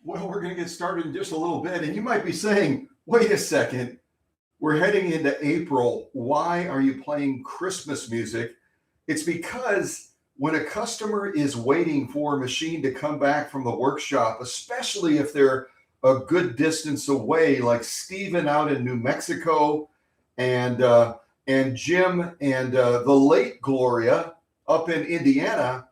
Well, we're going to get started in just a little bit. And you might be saying, wait a second, we're heading into April. Why are you playing Christmas music? It's because when a customer is waiting for a machine to come back from the workshop, especially if they're a good distance away, like Steven out in New Mexico and Jim and the late Gloria up in Indiana,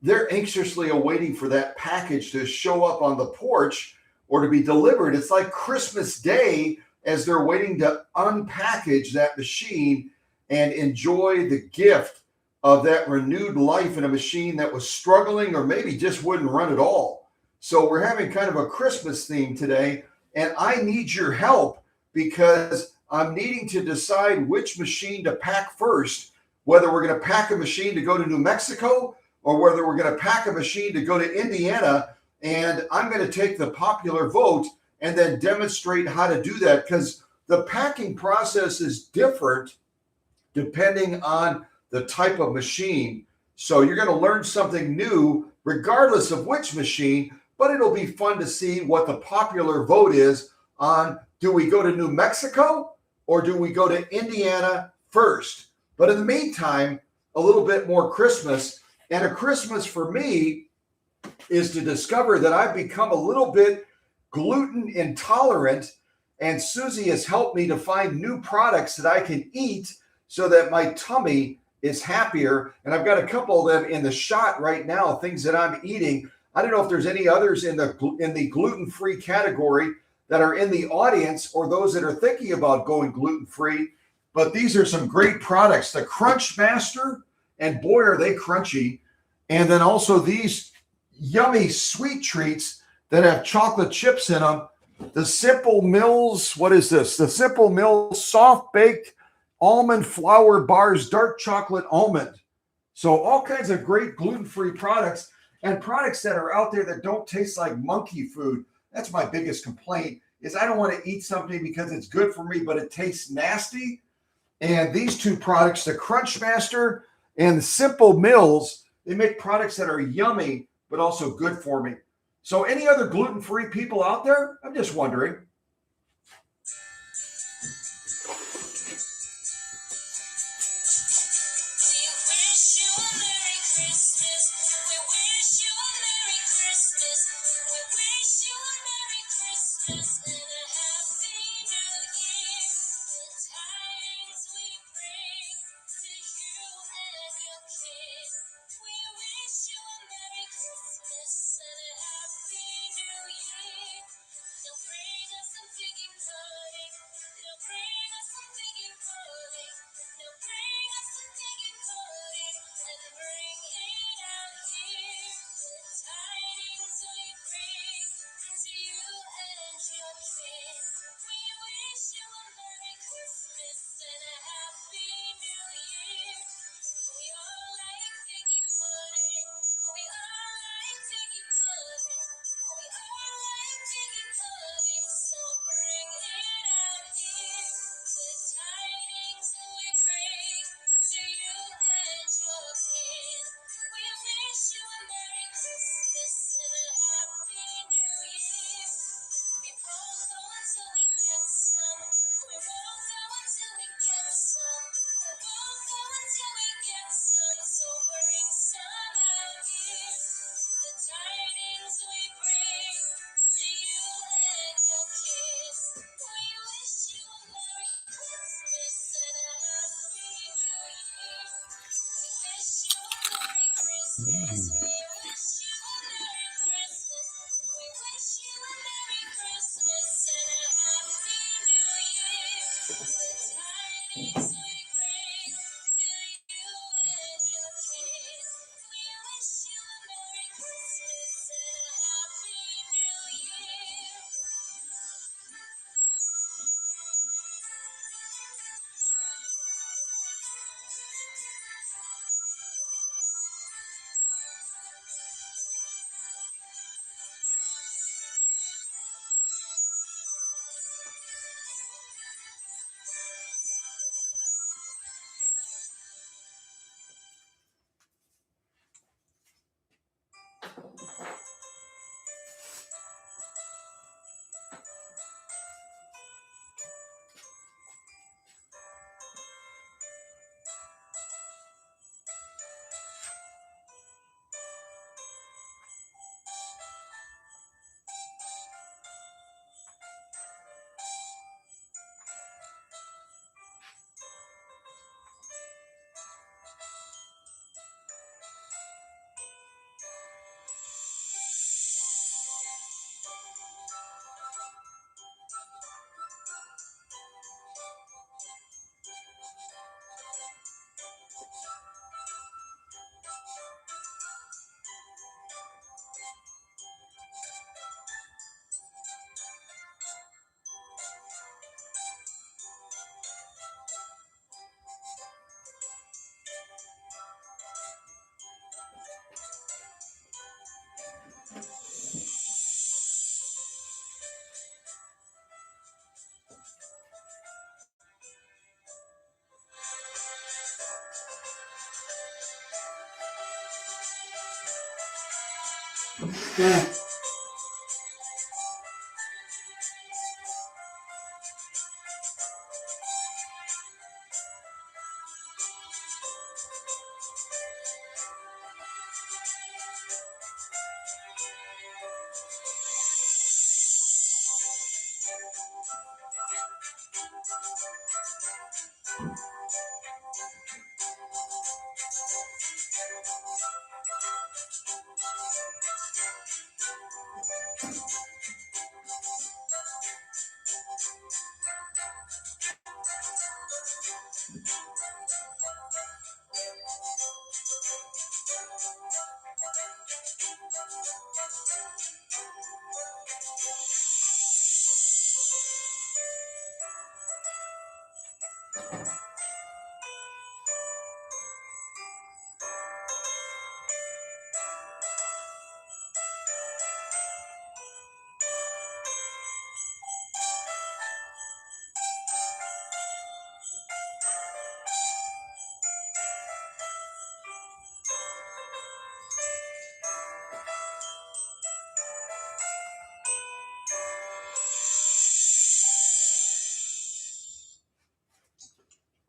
they're anxiously awaiting for that package to show up on the porch or to be delivered. It's like Christmas Day as they're waiting to unpackage that machine and enjoy the gift of that renewed life in a machine that was struggling or maybe just wouldn't run at all. So we're having kind of a Christmas theme today, and I need your help because I'm needing to decide which machine to pack first, whether we're going to pack a machine to go to New Mexico or whether we're going to pack a machine to go to Indiana. And I'm going to take the popular vote and then demonstrate how to do that, because the packing process is different depending on the type of machine. So you're going to learn something new regardless of which machine, but it'll be fun to see what the popular vote is on, do we go to New Mexico or do we go to Indiana first? But in the meantime, a little bit more Christmas. And a Christmas for me is to discover that I've become a little bit gluten intolerant, and Susie has helped me to find new products that I can eat so that my tummy is happier. And I've got a couple of them in the shot right now, things that I'm eating. I don't know if there's any others in the gluten-free category that are in the audience or those that are thinking about going gluten-free, but these are some great products. The Crunch Master, and boy, are they crunchy. And then also these yummy sweet treats that have chocolate chips in them. The Simple Mills, what is this? The Simple Mills soft baked almond flour bars, dark chocolate almond. So all kinds of great gluten-free products and products that are out there that don't taste like monkey food. That's my biggest complaint, is I don't want to eat something because it's good for me, but it tastes nasty. And these two products, the Crunch Master and the Simple Mills, they make products that are yummy, but also good for me. So any other gluten-free people out there? I'm just wondering.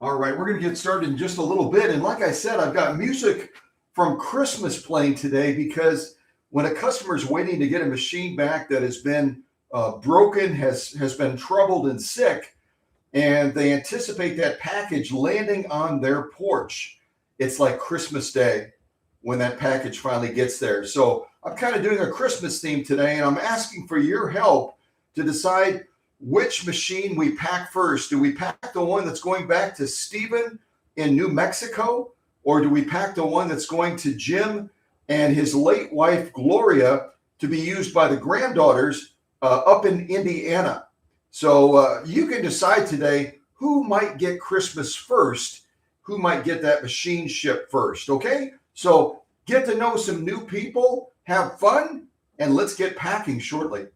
All right, we're going to get started in just a little bit. And like I said, I've got music from Christmas playing today because when a customer is waiting to get a machine back that has been broken, has been troubled and sick, and they anticipate that package landing on their porch, it's like Christmas Day when that package finally gets there. So I'm kind of doing a Christmas theme today, and I'm asking for your help to decide which machine we pack first. Do we pack the one that's going back to Stephen in New Mexico, or do we pack the one that's going to Jim and his late wife, Gloria, to be used by the granddaughters up in Indiana? So you can decide today who might get Christmas first, who might get that machine shipped first, okay? So get to know some new people, have fun, and let's get packing shortly.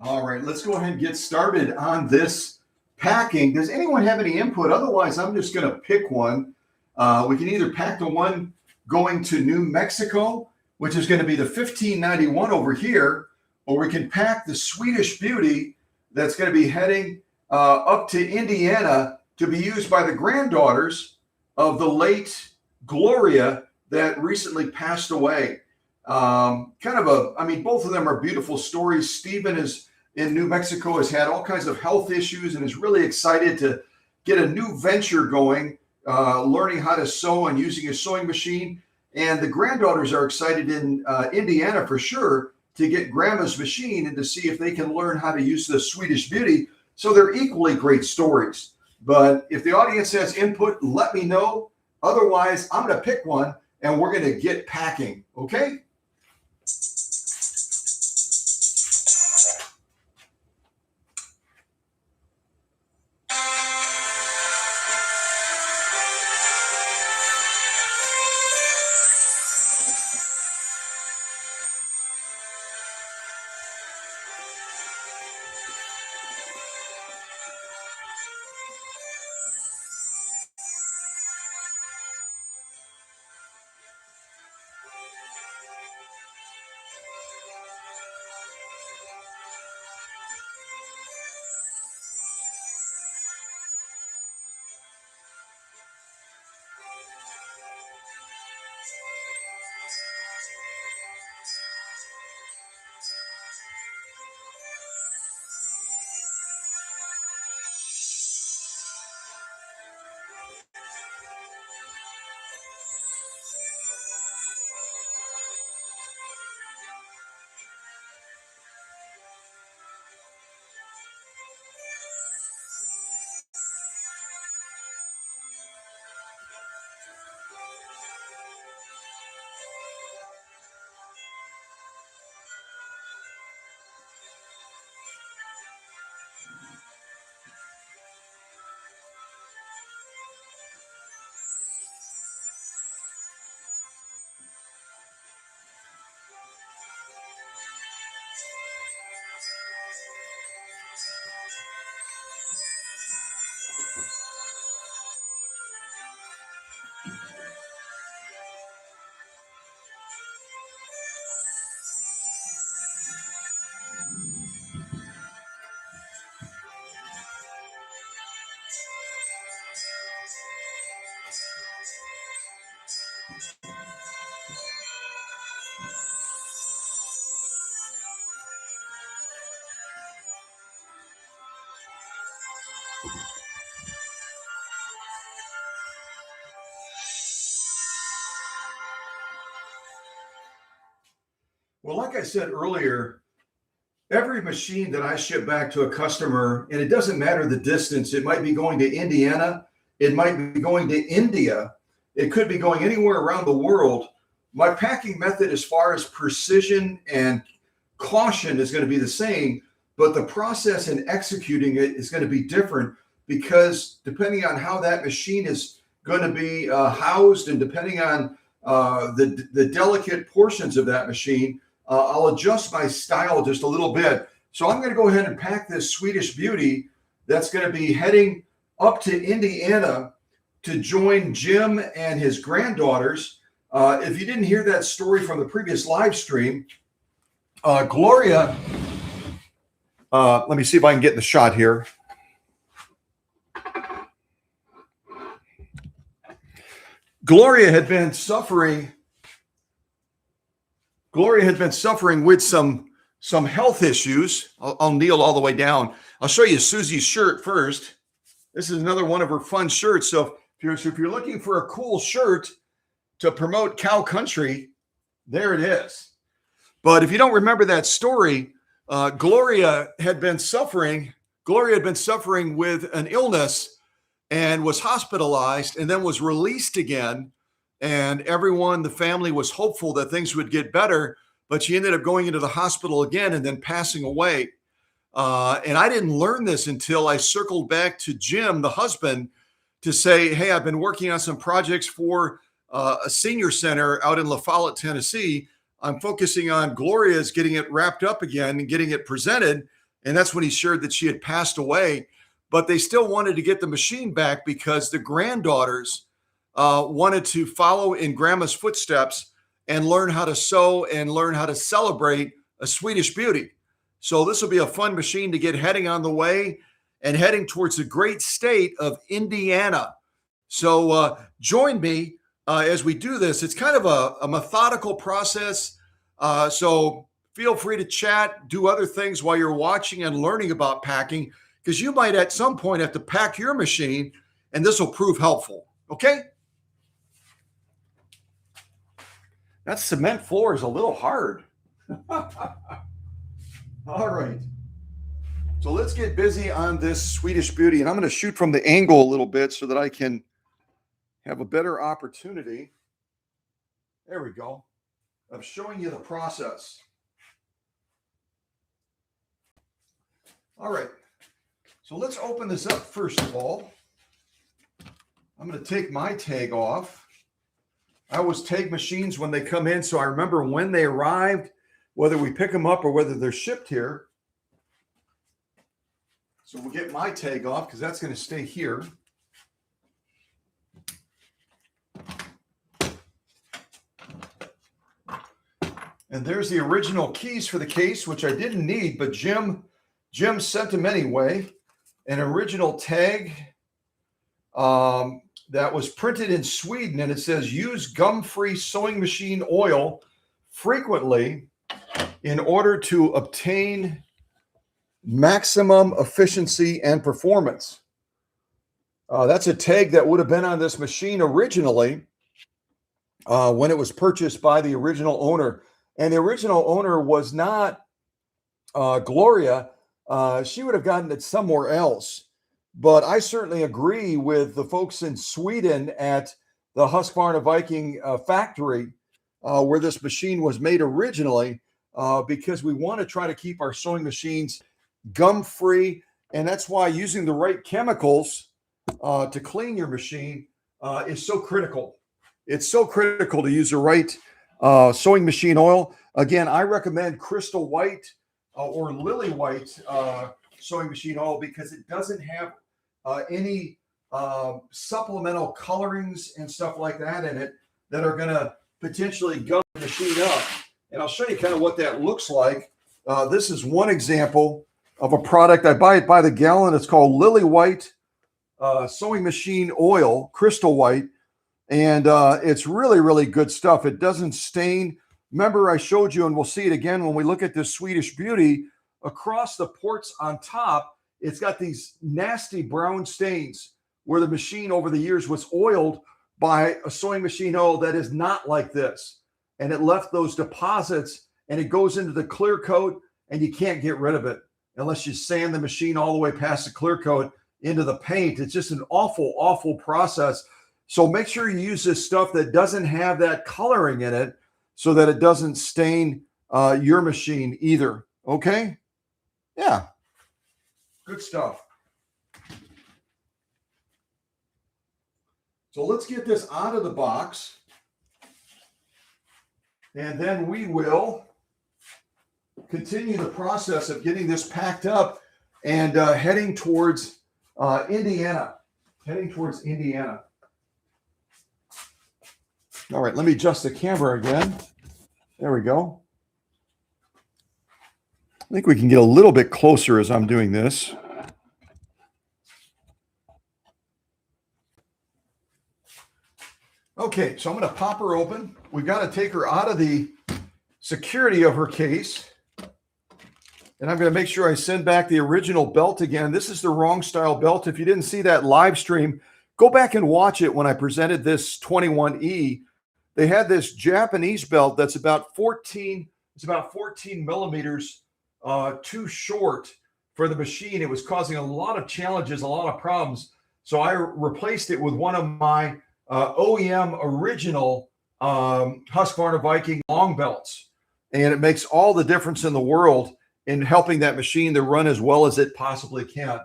All right, let's go ahead and get started on this packing. Does anyone have any input? Otherwise, I'm just going to pick one. We can either pack the one going to New Mexico, which is going to be the 1591 over here, or we can pack the Swedish Beauty that's going to be heading up to Indiana to be used by the granddaughters of the late Gloria that recently passed away. Both of them are beautiful stories. Stephen is in New Mexico, has had all kinds of health issues and is really excited to get a new venture going, learning how to sew and using a sewing machine. And the granddaughters are excited in Indiana for sure to get grandma's machine and to see if they can learn how to use the Swedish Beauty. So they're equally great stories. But if the audience has input, let me know. Otherwise, I'm going to pick one and we're going to get packing. Okay? Well, like I said earlier, every machine that I ship back to a customer, and it doesn't matter the distance, it might be going to Indiana, it might be going to India, it could be going anywhere around the world. My packing method, as far as precision and caution, is going to be the same, but the process in executing it is going to be different because depending on how that machine is going to be housed and depending on the delicate portions of that machine, I'll adjust my style just a little bit. So I'm going to go ahead and pack this Swedish Beauty that's going to be heading up to Indiana to join Jim and his granddaughters. If you didn't hear that story from the previous live stream, Gloria, let me see if I can get in the shot here. Gloria had been suffering with some health issues. I'll kneel all the way down. I'll show you Susie's shirt first. This is another one of her fun shirts. So if you're looking for a cool shirt to promote cow country, there it is. But if you don't remember that story, Gloria had been suffering with an illness and was hospitalized and then was released again. And everyone, the family, was hopeful that things would get better, but she ended up going into the hospital again and then passing away. And I didn't learn this until I circled back to Jim, the husband, to say, hey, I've been working on some projects for a senior center out in La Follette, Tennessee. I'm focusing on Gloria's getting it wrapped up again and getting it presented. And that's when he shared that she had passed away. But they still wanted to get the machine back because the granddaughters wanted to follow in grandma's footsteps and learn how to sew and learn how to celebrate a Swedish Beauty. So this will be a fun machine to get heading on the way and heading towards the great state of Indiana. So join me as we do this. It's kind of a methodical process. So feel free to chat, do other things while you're watching and learning about packing, because you might at some point have to pack your machine, and this will prove helpful. Okay? That cement floor is a little hard. All right. So let's get busy on this Swedish Beauty, and I'm going to shoot from the angle a little bit so that I can have a better opportunity. There we go. Of showing you the process. All right. So let's open this up first of all. I'm going to take my tag off. I always tag machines when they come in, so I remember when they arrived, whether we pick them up or whether they're shipped here. So we'll get my tag off because that's going to stay here. And there's the original keys for the case, which I didn't need, but Jim sent them anyway. An original tag that was printed in Sweden, and it says use gum-free sewing machine oil frequently in order to obtain maximum efficiency and performance. That's a tag that would have been on this machine originally when it was purchased by the original owner. And the original owner was not Gloria. She would have gotten it somewhere else. But I certainly agree with the folks in Sweden at the Husqvarna Viking factory where this machine was made originally, because we want to try to keep our sewing machines gum-free. And that's why using the right chemicals to clean your machine is so critical. It's so critical to use the right sewing machine oil. Again, I recommend Crystal White or Lily White sewing machine oil because it doesn't have any supplemental colorings and stuff like that in it that are going to potentially gum the machine up. And I'll show you kind of what that looks like. This is one example of a product. I buy it by the gallon. It's called Lily White sewing machine oil, Crystal White. And it's really, really good stuff. It doesn't stain. Remember, I showed you, and we'll see it again when we look at this Swedish Beauty, across the ports on top, it's got these nasty brown stains where the machine over the years was oiled by a sewing machine oil that is not like this. And it left those deposits, and it goes into the clear coat, and you can't get rid of it unless you sand the machine all the way past the clear coat into the paint. It's just an awful, awful process. So make sure you use this stuff that doesn't have that coloring in it so that it doesn't stain your machine either. Okay? Yeah. Good stuff. So let's get this out of the box. And then we will continue the process of getting this packed up and heading towards Indiana. Heading towards Indiana. All right, let me adjust the camera again. There we go. I think we can get a little bit closer as I'm doing this. Okay, so I'm going to pop her open. We've got to take her out of the security of her case. And I'm going to make sure I send back the original belt again. This is the wrong style belt. If you didn't see that live stream, go back and watch it when I presented this 21E. They had this Japanese belt that's about 14 millimeters too short for the machine. It was causing a lot of challenges, a lot of problems. So I replaced it with one of my OEM original Husqvarna Viking long belts. And it makes all the difference in the world in helping that machine to run as well as it possibly can.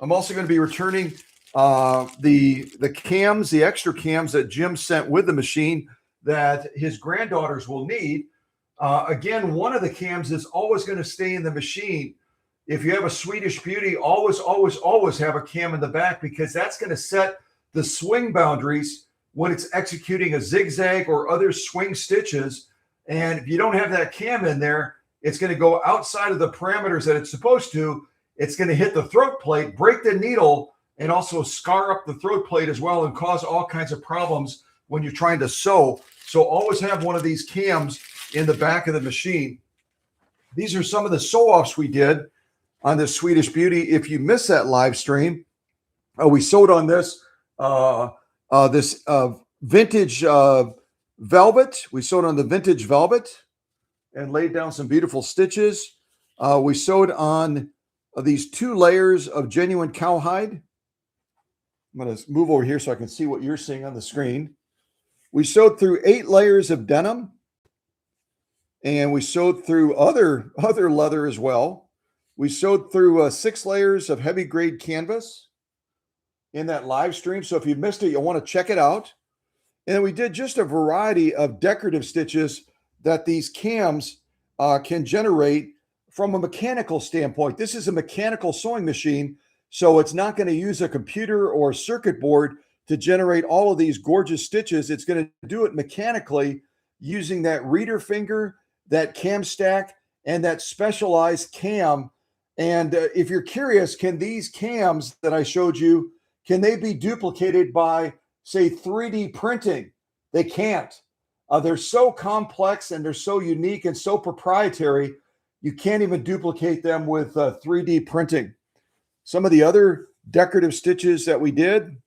I'm also going to be returning the cams, the extra cams that Jim sent with the machine that his granddaughters will need. Again, one of the cams is always going to stay in the machine. If you have a Swedish Beauty, always have a cam in the back because that's going to set the swing boundaries when it's executing a zigzag or other swing stitches. And if you don't have that cam in there, it's going to go outside of the parameters that it's supposed to. It's going to hit the throat plate, break the needle, and also scar up the throat plate as well and cause all kinds of problems when you're trying to sew. So always have one of these cams in the back of the machine. These are some of the sew-offs we did on the Swedish Beauty. If you missed that live stream, we sewed on this vintage velvet. We sewed on the vintage velvet and laid down some beautiful stitches. We sewed on these 2 layers of genuine cowhide. I'm going to move over here so I can see what you're seeing on the screen. We sewed through 8 layers of denim, and we sewed through other leather as well. We sewed through 6 layers of heavy grade canvas in that live stream. So if you missed it, you'll want to check it out. And then we did just a variety of decorative stitches that these cams can generate from a mechanical standpoint. This is a mechanical sewing machine, so it's not going to use a computer or a circuit board to generate all of these gorgeous stitches. It's going to do it mechanically using that reader finger, that cam stack, and that specialized cam. And if you're curious, can these cams that I showed you, can they be duplicated by, say, 3D printing? They can't. They're so complex and they're so unique and so proprietary, you can't even duplicate them with 3D printing. Some of the other decorative stitches that we did,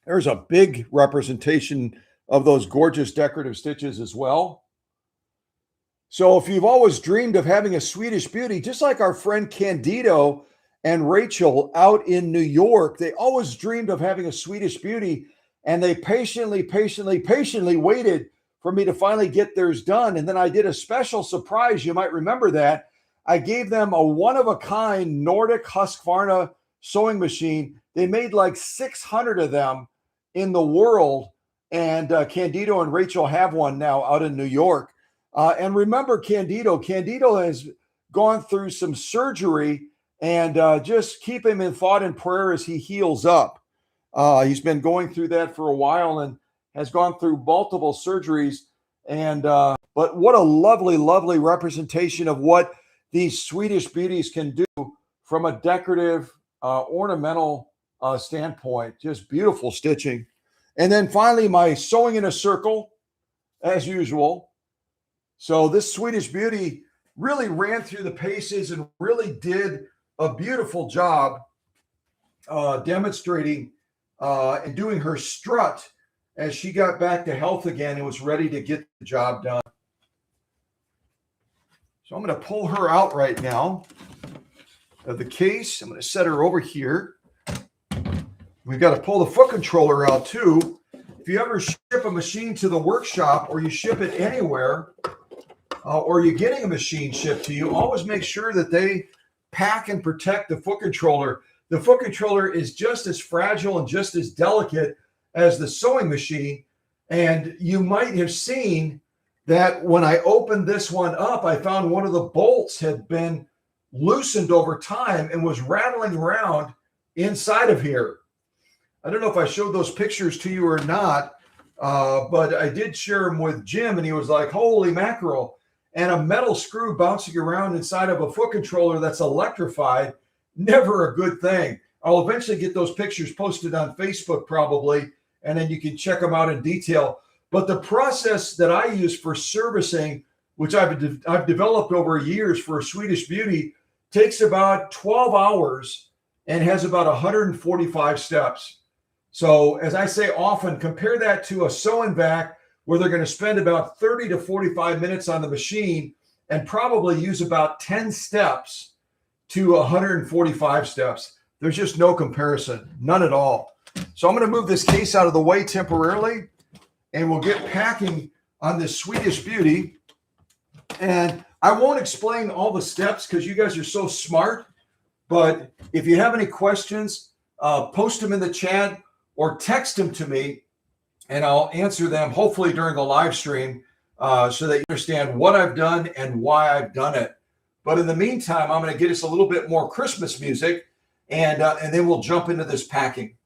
there's a big representation of those gorgeous decorative stitches as well. So if you've always dreamed of having a Swedish Beauty, just like our friend Candido and Rachel out in New York, they always dreamed of having a Swedish Beauty, and they patiently waited for me to finally get theirs done. And then I did a special surprise. You might remember that. I gave them a one-of-a-kind Nordic Husqvarna sewing machine. They made like 600 of them in the world, and Candido and Rachel have one now out in New York. And remember Candido has gone through some surgery, and just keep him in thought and prayer as he heals up. He's been going through that for a while and has gone through multiple surgeries. And but what a lovely representation of what these Swedish Beauties can do from a decorative, ornamental standpoint. Just beautiful stitching. And then finally, my sewing in a circle, as usual. So this Swedish Beauty really ran through the paces and really did a beautiful job demonstrating and doing her strut as she got back to health again and was ready to get the job done. So I'm going to pull her out right now of the case. I'm going to set her over here. We've got to pull the foot controller out too. If you ever ship a machine to the workshop, or you ship it anywhere, or you're getting a machine shipped to you, always make sure that they pack and protect the foot controller. The foot controller is just as fragile and just as delicate as the sewing machine. And you might have seen that when I opened this one up, I found one of the bolts had been loosened over time and was rattling around inside of here. I don't know if I showed those pictures to you or not, but I did share them with Jim, and he was like, holy mackerel. And a metal screw bouncing around inside of a foot controller that's electrified, never a good thing. I'll eventually get those pictures posted on Facebook probably, and then you can check them out in detail. But the process that I use for servicing, which I've developed over years for a Swedish Beauty, takes about 12 hours and has about 145 steps. So as I say often, compare that to a sew and vac, where they're going to spend about 30 to 45 minutes on the machine and probably use about 10 steps to 145 steps. There's just no comparison, none at all. So I'm going to move this case out of the way temporarily, and we'll get packing on this Swedish Beauty. And I won't explain all the steps because you guys are so smart, but if you have any questions, post them in the chat or text them to me, and I'll answer them hopefully during the live stream so that you understand what I've done and why I've done it. But in the meantime, I'm going to get us a little bit more Christmas music, and then we'll jump into this packing.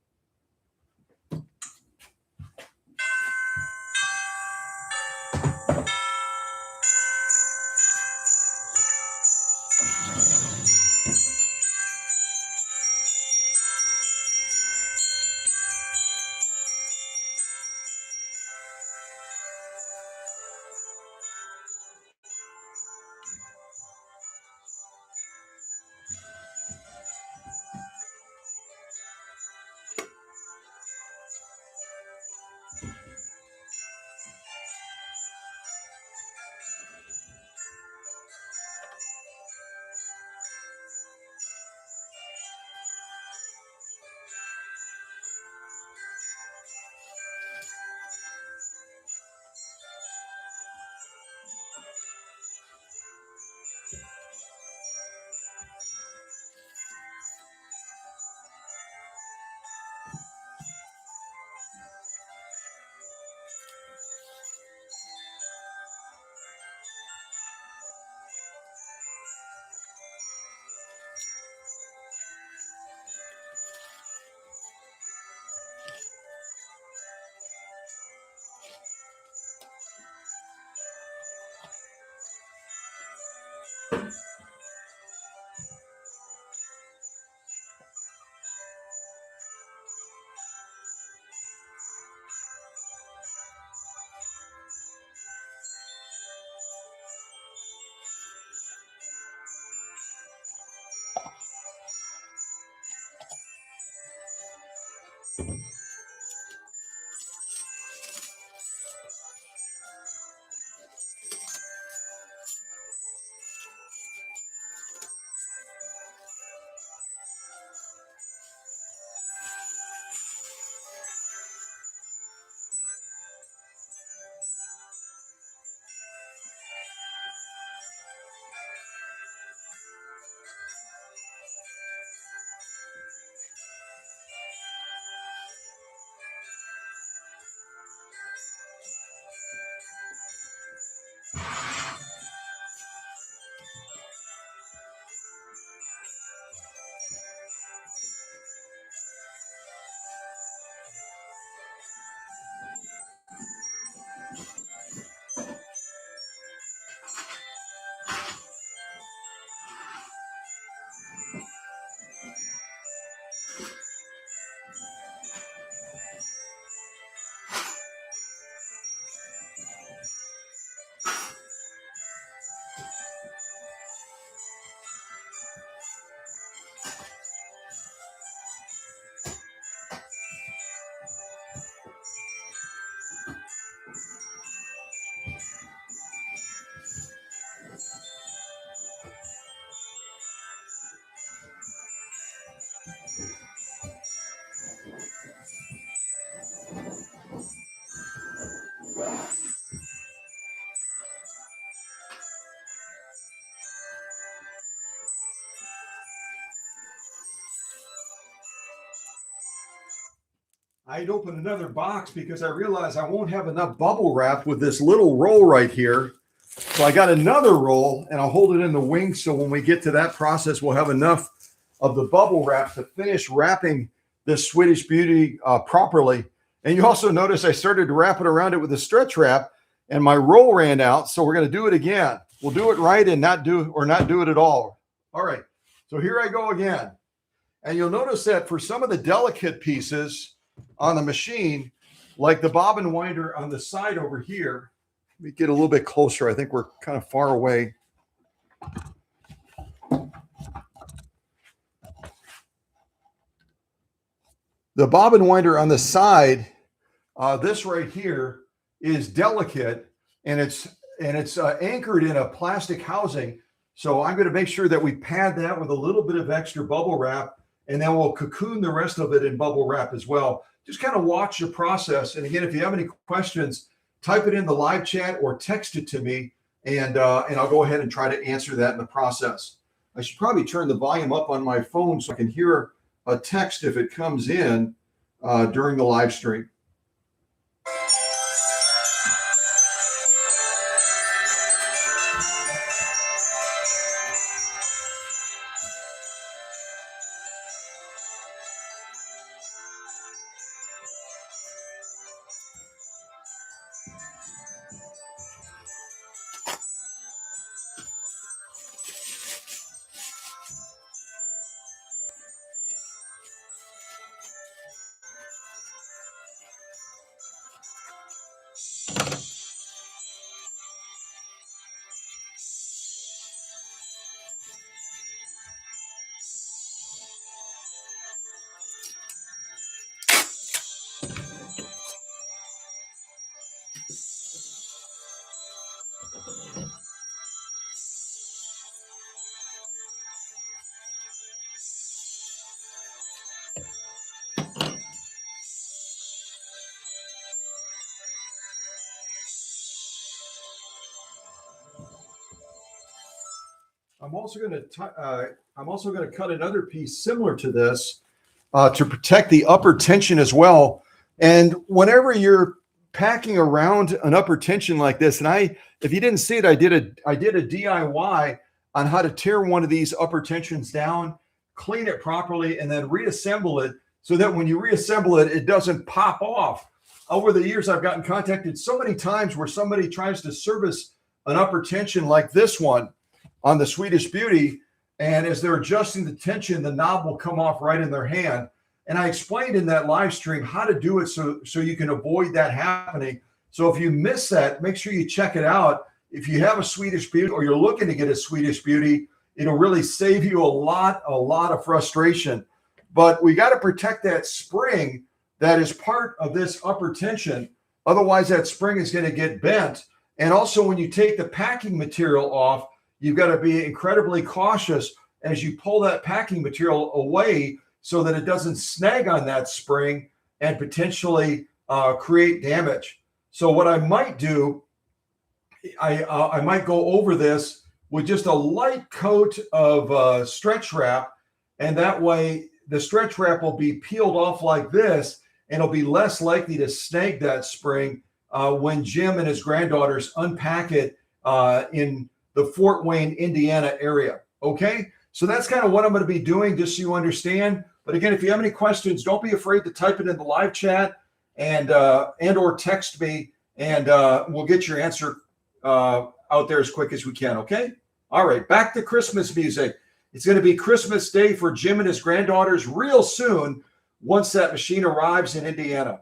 I'd open another box because I realized I won't have enough bubble wrap with this little roll right here. So I got another roll and I'll hold it in the wing. So when we get to that process, we'll have enough of the bubble wrap to finish wrapping this Swedish Beauty properly. And you also notice I started to wrap it around it with a stretch wrap and my roll ran out. So we're going to do it again. We'll do it right and not do it at all. All right. So here I go again. And you'll notice that for some of the delicate pieces on the machine, like the bobbin winder on the side over here, let me get a little bit closer. I think we're kind of far away. The bobbin winder on the side, this right here is delicate, and it's anchored in a plastic housing. So I'm going to make sure that we pad that with a little bit of extra bubble wrap, and then we'll cocoon the rest of it in bubble wrap as well. Just kind of watch the process. And again, if you have any questions, type it in the live chat or text it to me, and I'll go ahead and try to answer that in the process. I should probably turn the volume up on my phone so I can hear a text if it comes in during the live stream. I'm also going to cut another piece similar to this to protect the upper tension as well. And whenever you're packing around an upper tension like this, and if you didn't see it, I did a DIY on how to tear one of these upper tensions down, clean it properly, and then reassemble it so that when you reassemble it, it doesn't pop off. Over the years, I've gotten contacted so many times where somebody tries to service an upper tension like this one. on the Swedish Beauty. And as they're adjusting the tension, the knob will come off right in their hand. And I explained in that live stream how to do it so you can avoid that happening. So if you miss that, make sure you check it out. If you have a Swedish Beauty or you're looking to get a Swedish Beauty, it'll really save you a lot of frustration. But we got to protect that spring that is part of this upper tension. Otherwise, that spring is going to get bent. And also, when you take the packing material off, you've got to be incredibly cautious as you pull that packing material away so that it doesn't snag on that spring and potentially create damage. So what I might do, I might go over this with just a light coat of stretch wrap, and that way the stretch wrap will be peeled off like this, and it'll be less likely to snag that spring when Jim and his granddaughters unpack it in the Fort Wayne, Indiana area. Okay, so that's kind of what I'm going to be doing, just so you understand. But again, if you have any questions, don't be afraid to type it in the live chat and or text me, and we'll get your answer out there as quick as we can. Okay. All right. Back to Christmas music. It's going to be Christmas Day for Jim and his granddaughters real soon once that machine arrives in Indiana.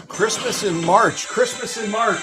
Christmas in March. Christmas in March.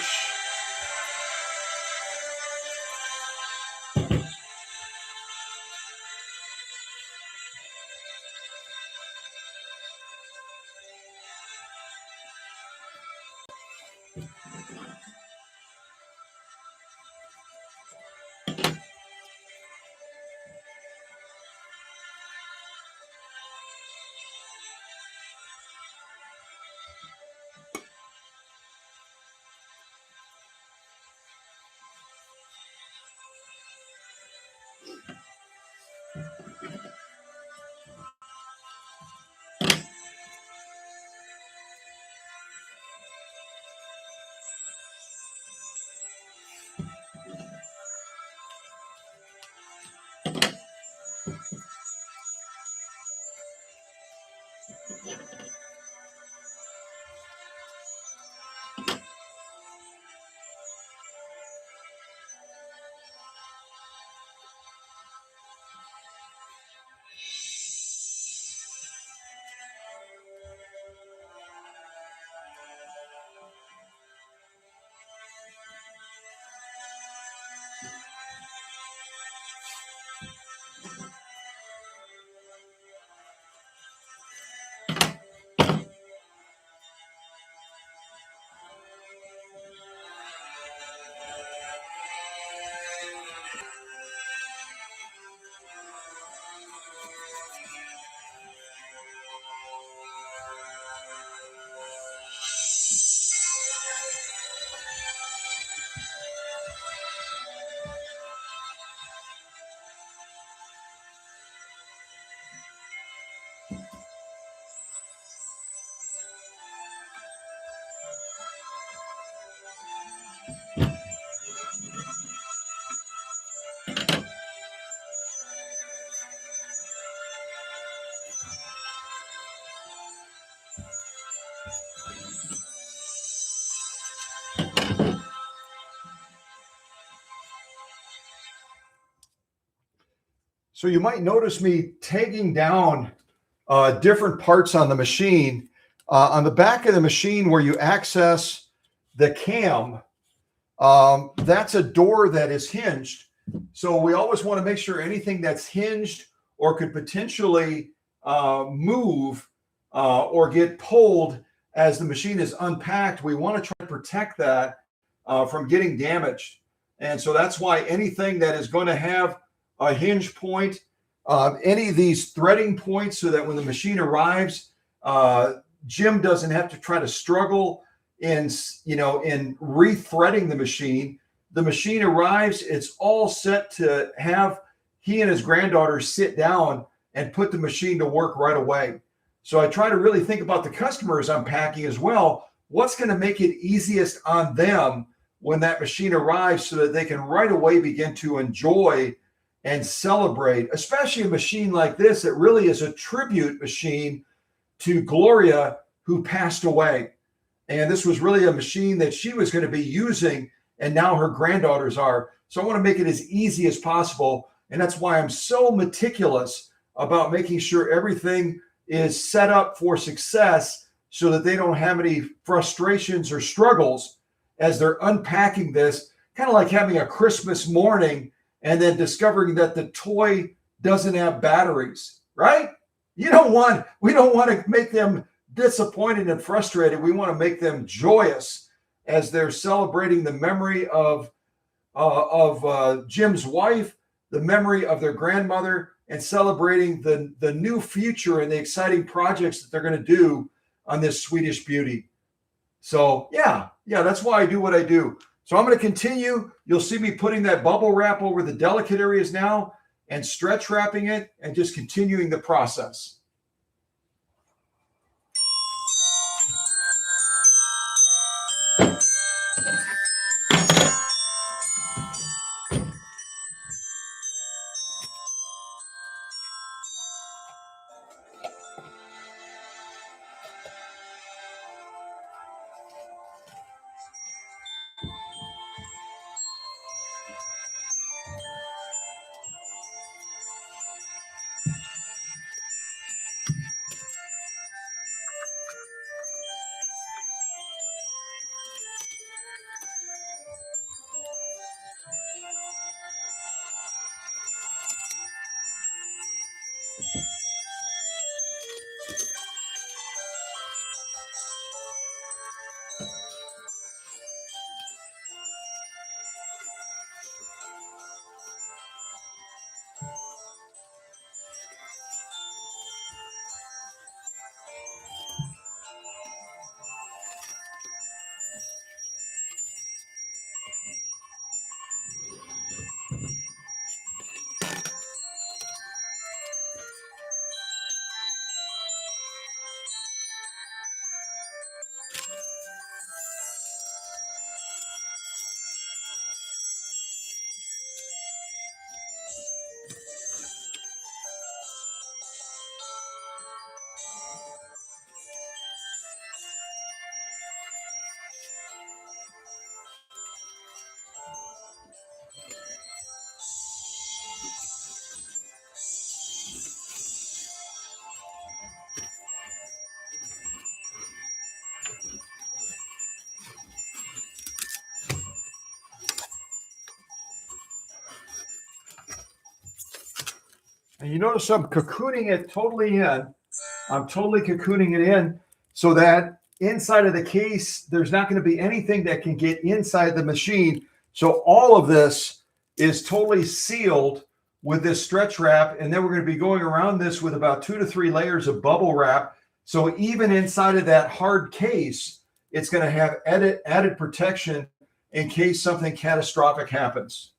So you might notice me tagging down different parts on the machine. On the back of the machine where you access the cam, that's a door that is hinged. So we always want to make sure anything that's hinged or could potentially move or get pulled as the machine is unpacked, we want to try to protect that from getting damaged. And so that's why anything that is going to have a hinge point, any of these threading points, so that when the machine arrives, Jim doesn't have to try to struggle in rethreading the machine. The machine arrives, it's all set to have he and his granddaughter sit down and put the machine to work right away. So I try to really think about the customers unpacking as well. What's going to make it easiest on them when that machine arrives, so that they can right away begin to enjoy and celebrate, especially a machine like this that really is a tribute machine to Gloria, who passed away. And this was really a machine that she was going to be using, and now her granddaughters are. So I want to make it as easy as possible. And that's why I'm so meticulous about making sure everything is set up for success, so that they don't have any frustrations or struggles as they're unpacking this, kind of like having a Christmas morning and then discovering that the toy doesn't have batteries, right? We don't want to make them disappointed and frustrated. We want to make them joyous as they're celebrating the memory of Jim's wife, the memory of their grandmother, and celebrating the new future and the exciting projects that they're going to do on this Swedish Beauty. So yeah, that's why I do what I do. So I'm going to continue. You'll see me putting that bubble wrap over the delicate areas now and stretch wrapping it and just continuing the process. And you notice I'm cocooning it totally in. I'm totally cocooning it in so that inside of the case, there's not going to be anything that can get inside the machine. So all of this is totally sealed with this stretch wrap. And then we're going to be going around this with about 2 to 3 layers of bubble wrap. So even inside of that hard case, it's going to have added protection in case something catastrophic happens.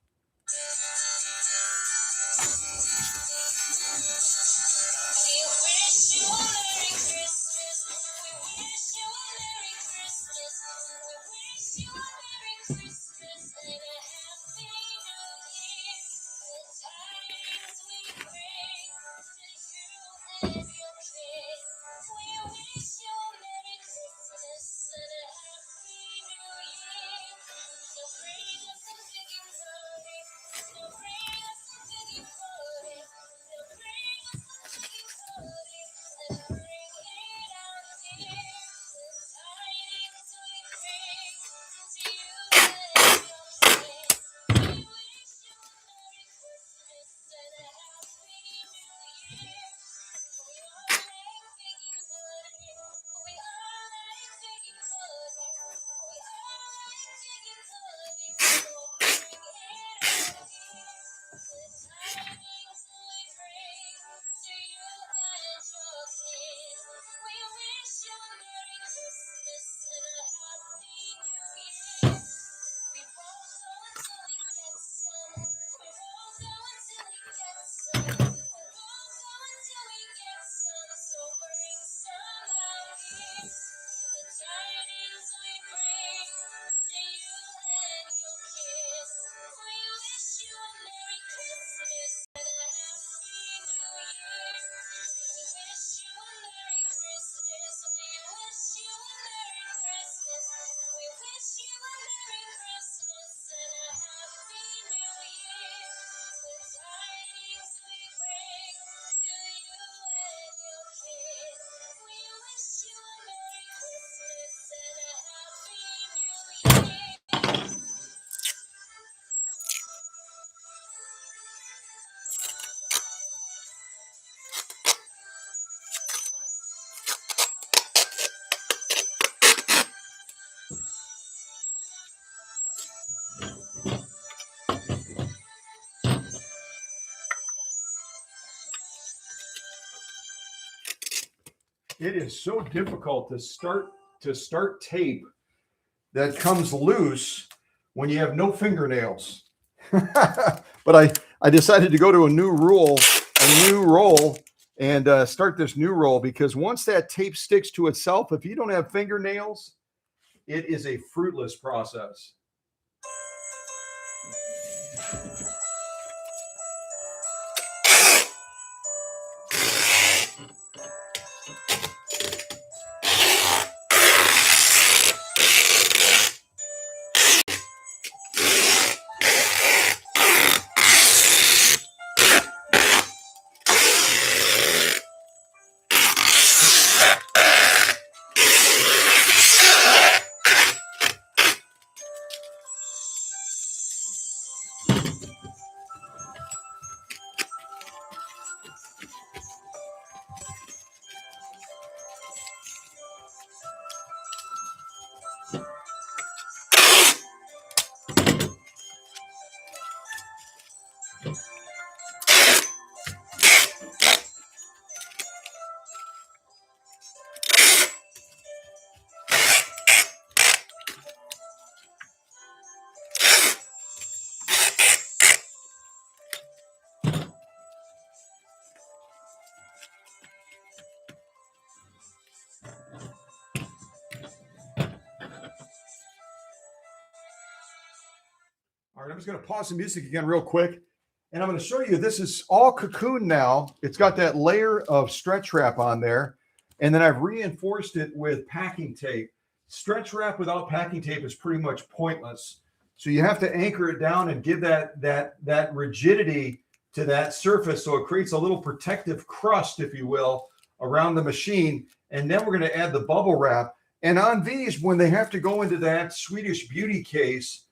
It is so difficult to start tape that comes loose when you have no fingernails. But I decided to go to a new roll, and start this new roll, because once that tape sticks to itself, if you don't have fingernails, it is a fruitless process. All right, I'm just going to pause the music again real quick, and I'm going to show you, this is all cocoon now. It's got that layer of stretch wrap on there, and then I've reinforced it with packing tape. Stretch wrap without packing tape is pretty much pointless. So you have to anchor it down and give that rigidity to that surface, so it creates a little protective crust, if you will, around the machine. And then we're going to add the bubble wrap. And on these, when they have to go into that Swedish Beauty case,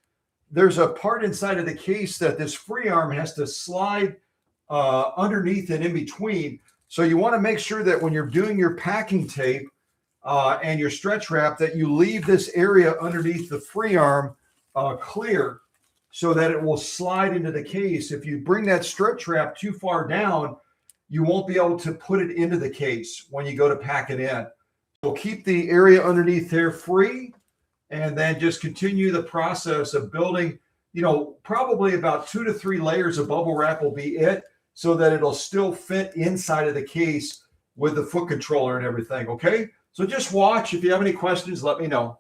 there's a part inside of the case that this free arm has to slide underneath and in between. So you want to make sure that when you're doing your packing tape and your stretch wrap, that you leave this area underneath the free arm clear, so that it will slide into the case. If you bring that stretch wrap too far down, you won't be able to put it into the case when you go to pack it in. So keep the area underneath there free, and then just continue the process of building, probably about 2 to 3 layers of bubble wrap will be it, so that it'll still fit inside of the case with the foot controller and everything. Okay, so just watch. If you have any questions, let me know.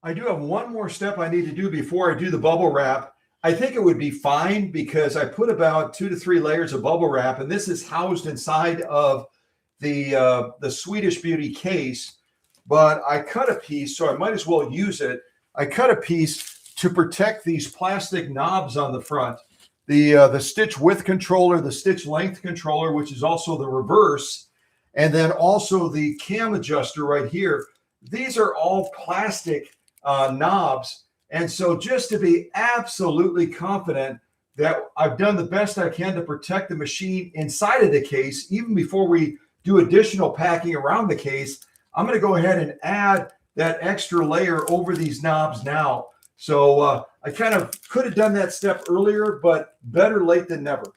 I do have one more step I need to do before I do the bubble wrap. I think it would be fine, because I put about 2 to 3 layers of bubble wrap, and this is housed inside of the Swedish Beauty case. But I cut a piece, so I might as well use it. I cut a piece to protect these plastic knobs on the front. The stitch width controller, the stitch length controller, which is also the reverse, and then also the cam adjuster right here. These are all plastic knobs. And so just to be absolutely confident that I've done the best I can to protect the machine inside of the case, even before we do additional packing around the case, I'm going to go ahead and add that extra layer over these knobs now. So I kind of could have done that step earlier, but better late than never.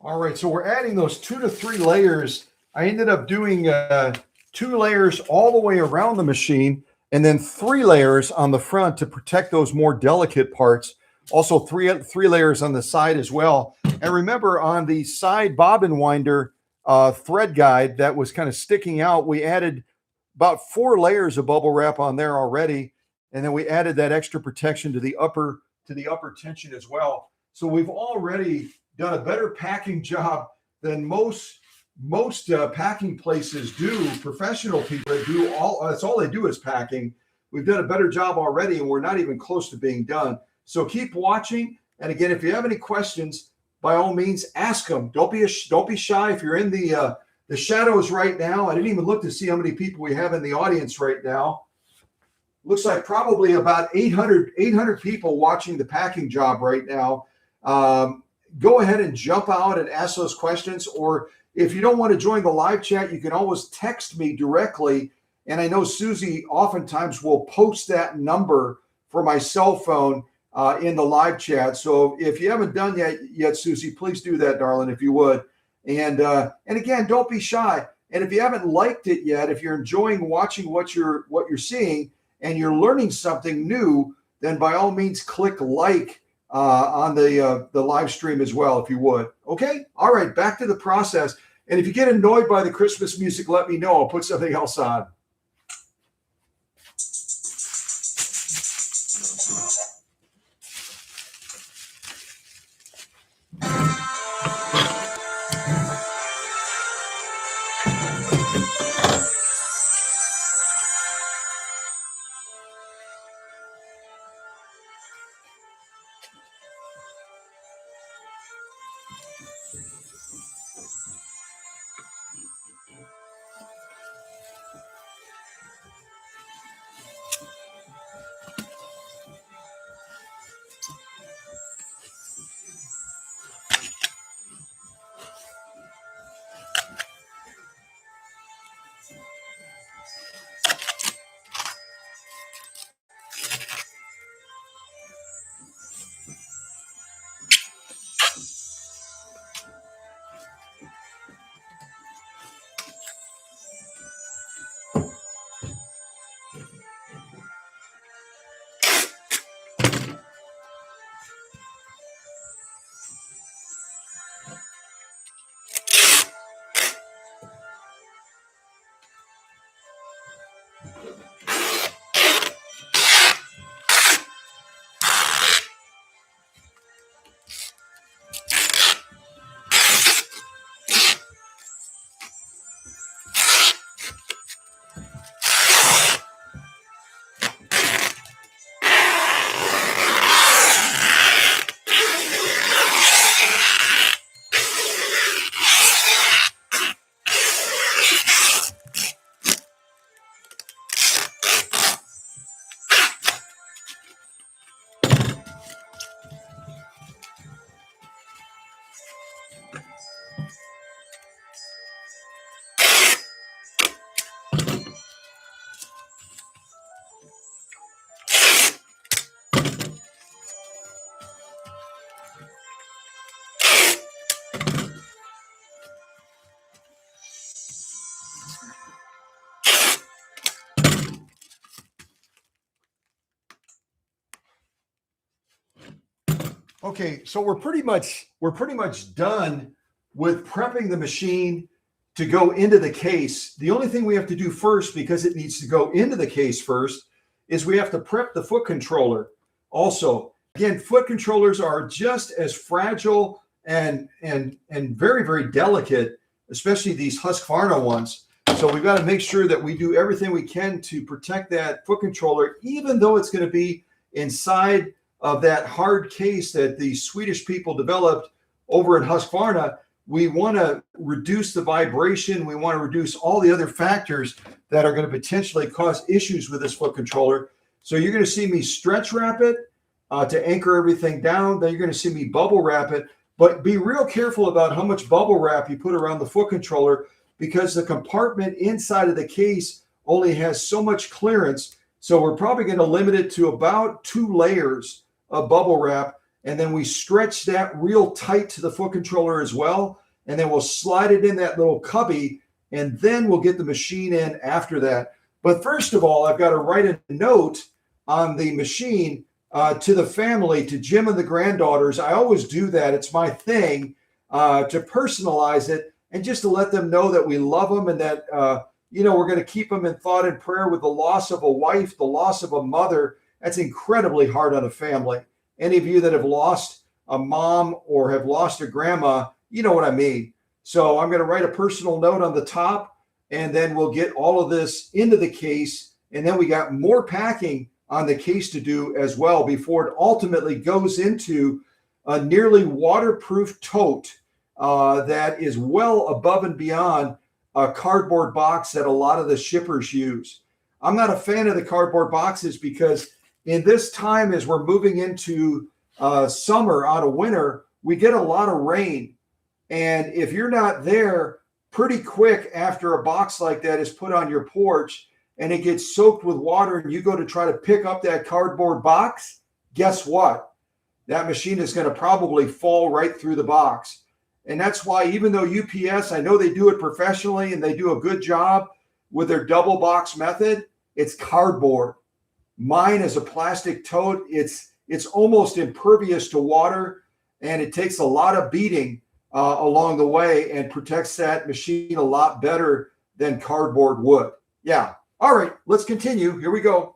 All right, so we're adding those 2 to 3 layers. I ended up doing 2 layers all the way around the machine, and then 3 layers on the front to protect those more delicate parts. Also, three layers on the side as well. And remember, on the side bobbin winder thread guide that was kind of sticking out, we added about 4 layers of bubble wrap on there already, and then we added that extra protection to the upper tension as well. So we've already done a better packing job than most packing places do. Professional people that do that's all they do is packing. We've done a better job already, and we're not even close to being done. So keep watching. And again, if you have any questions, by all means, ask them. Don't be shy. If you're in the shadows right now, I didn't even look to see how many people we have in the audience right now. Looks like probably about 800 people watching the packing job right now. Go ahead and jump out and ask those questions. Or if you don't want to join the live chat, you can always text me directly. And I know Susie oftentimes will post that number for my cell phone in the live chat. So if you haven't done yet, Susie, please do that, darling, if you would. And again, don't be shy. And if you haven't liked it yet, if you're enjoying watching what you're seeing and you're learning something new, then by all means click like on the live stream as well, if you would. Okay? All right, back to the process. And if you get annoyed by the Christmas music, let me know. I'll put something else on. Okay, so we're pretty much done with prepping the machine to go into the case. The only thing we have to do first, because it needs to go into the case first, is we have to prep the foot controller. Also, again, foot controllers are just as fragile and very, very delicate, especially these Husqvarna ones. So we've got to make sure that we do everything we can to protect that foot controller, even though it's going to be inside of that hard case that the Swedish people developed over in Husqvarna. We want to reduce the vibration. We want to reduce all the other factors that are going to potentially cause issues with this foot controller. So you're going to see me stretch wrap it to anchor everything down. Then you're going to see me bubble wrap it. But be real careful about how much bubble wrap you put around the foot controller, because the compartment inside of the case only has so much clearance. So we're probably going to limit it to about 2 layers of bubble wrap. And then we stretch that real tight to the foot controller as well. And then we'll slide it in that little cubby, and then we'll get the machine in after that. But first of all, I've got to write a note on the machine to the family, to Jim and the granddaughters. I always do that. It's my thing to personalize it and just to let them know that we love them, and that, we're going to keep them in thought and prayer with the loss of a wife, the loss of a mother. That's incredibly hard on a family. Any of you that have lost a mom or have lost a grandma, you know what I mean. So I'm going to write a personal note on the top, and then we'll get all of this into the case. And then we got more packing on the case to do as well before it ultimately goes into a nearly waterproof tote that is well above and beyond a cardboard box that a lot of the shippers use. I'm not a fan of the cardboard boxes, because in this time, as we're moving into summer out of winter, we get a lot of rain. And if you're not there pretty quick after a box like that is put on your porch and it gets soaked with water, and you go to try to pick up that cardboard box, guess what? That machine is going to probably fall right through the box. And that's why, even though UPS, I know they do it professionally and they do a good job with their double box method, it's cardboard. Mine is a plastic tote. It's almost impervious to water, and it takes a lot of beating along the way and protects that machine a lot better than cardboard would. Yeah. All right, let's continue. Here we go.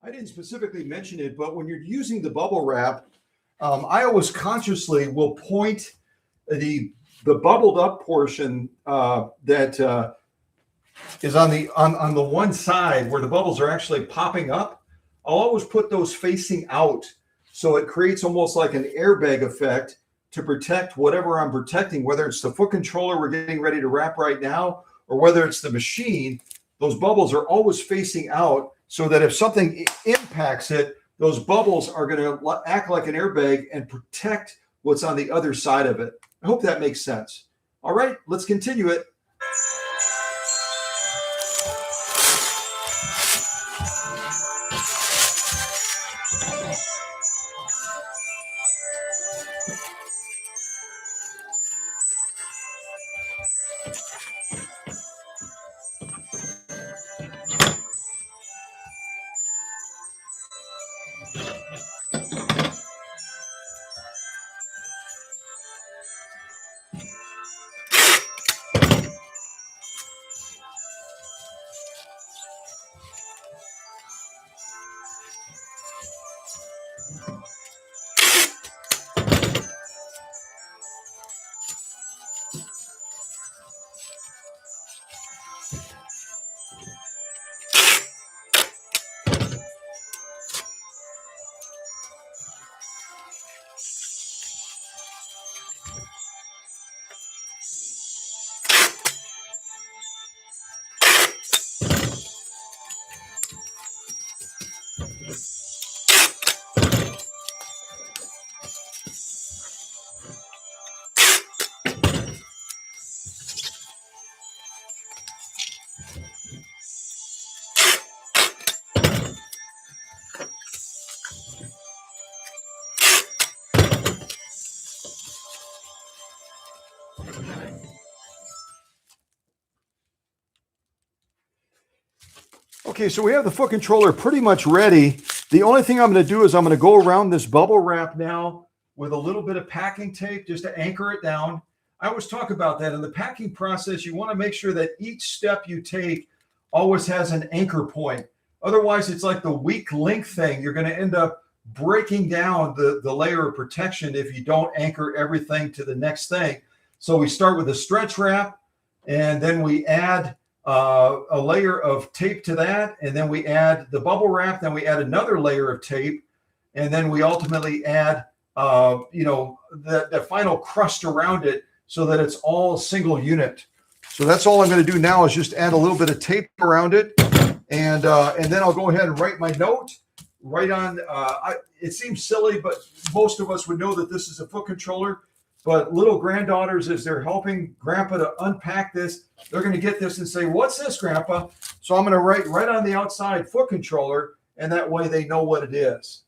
I didn't specifically mention it, but when you're using the bubble wrap, I always consciously will point the bubbled up portion that is on the one side where the bubbles are actually popping up. I'll always put those facing out, so it creates almost like an airbag effect to protect whatever I'm protecting, whether it's the foot controller we're getting ready to wrap right now, or whether it's the machine. Those bubbles are always facing out so that if something impacts it, those bubbles are going to act like an airbag and protect what's on the other side of it. I hope that makes sense. All right, let's continue it. Okay, so we have the foot controller pretty much ready. The only thing I'm going to do is I'm going to go around this bubble wrap now with a little bit of packing tape just to anchor it down. I always talk about that in the packing process. You want to make sure that each step you take always has an anchor point. Otherwise, it's like the weak link thing. You're going to end up breaking down the layer of protection if you don't anchor everything to the next thing. So we start with a stretch wrap, and then we add a layer of tape to that, and then we add the bubble wrap, then we add another layer of tape, and then we ultimately add the final crust around it so that it's all a single unit. So that's all I'm going to do now is just add a little bit of tape around it, and then I'll go ahead and write my note right on. It seems silly, but most of us would know that this is a foot controller. But little granddaughters, as they're helping Grandpa to unpack this, they're going to get this and say, "What's this, Grandpa?" So I'm going to write right on the outside foot controller, and that way they know what it is.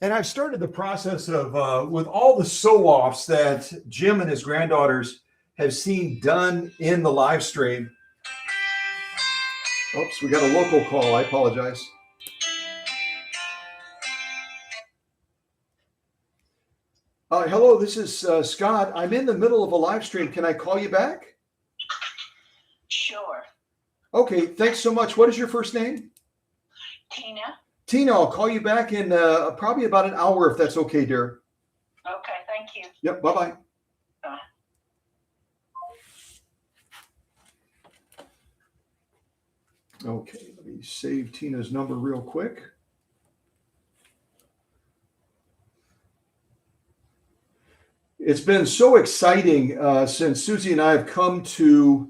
And I've started the process of, with all the sew-offs that Jim and his granddaughters have seen done in the live stream. Oops, we got a local call. I apologize. Hello, this is Scott. I'm in the middle of a live stream. Can I call you back? Sure. Okay, thanks so much. What is your first name? Tina. Tina, I'll call you back in probably about an hour if that's okay, dear. Okay, thank you. Yep, bye-bye. Bye. Okay, let me save Tina's number real quick. It's been so exciting since Susie and I have come to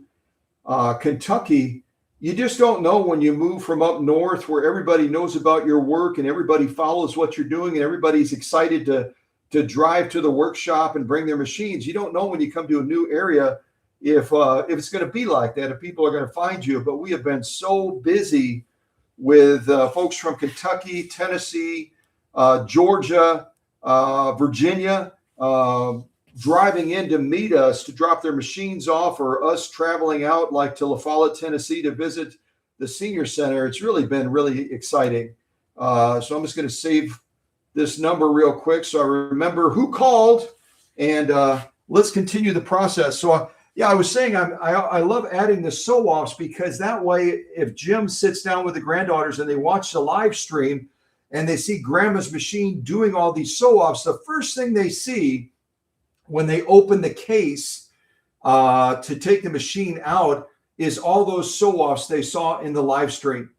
Kentucky. You just don't know when you move from up north where everybody knows about your work and everybody follows what you're doing and everybody's excited to drive to the workshop and bring their machines. You don't know when you come to a new area if it's going to be like that, if people are going to find you. But we have been so busy with folks from Kentucky, Tennessee, Georgia, Virginia, driving in to meet us to drop their machines off, or us traveling out like to La Follette, Tennessee to visit the senior center. It's really been really exciting. So I'm just going to save this number real quick so I remember who called, and let's continue the process. So yeah, I was saying I love adding the sew-offs because that way if Jim sits down with the granddaughters and they watch the live stream and they see grandma's machine doing all these sew-offs, the first thing they see when they open the case to take the machine out is all those sew-offs they saw in the live stream.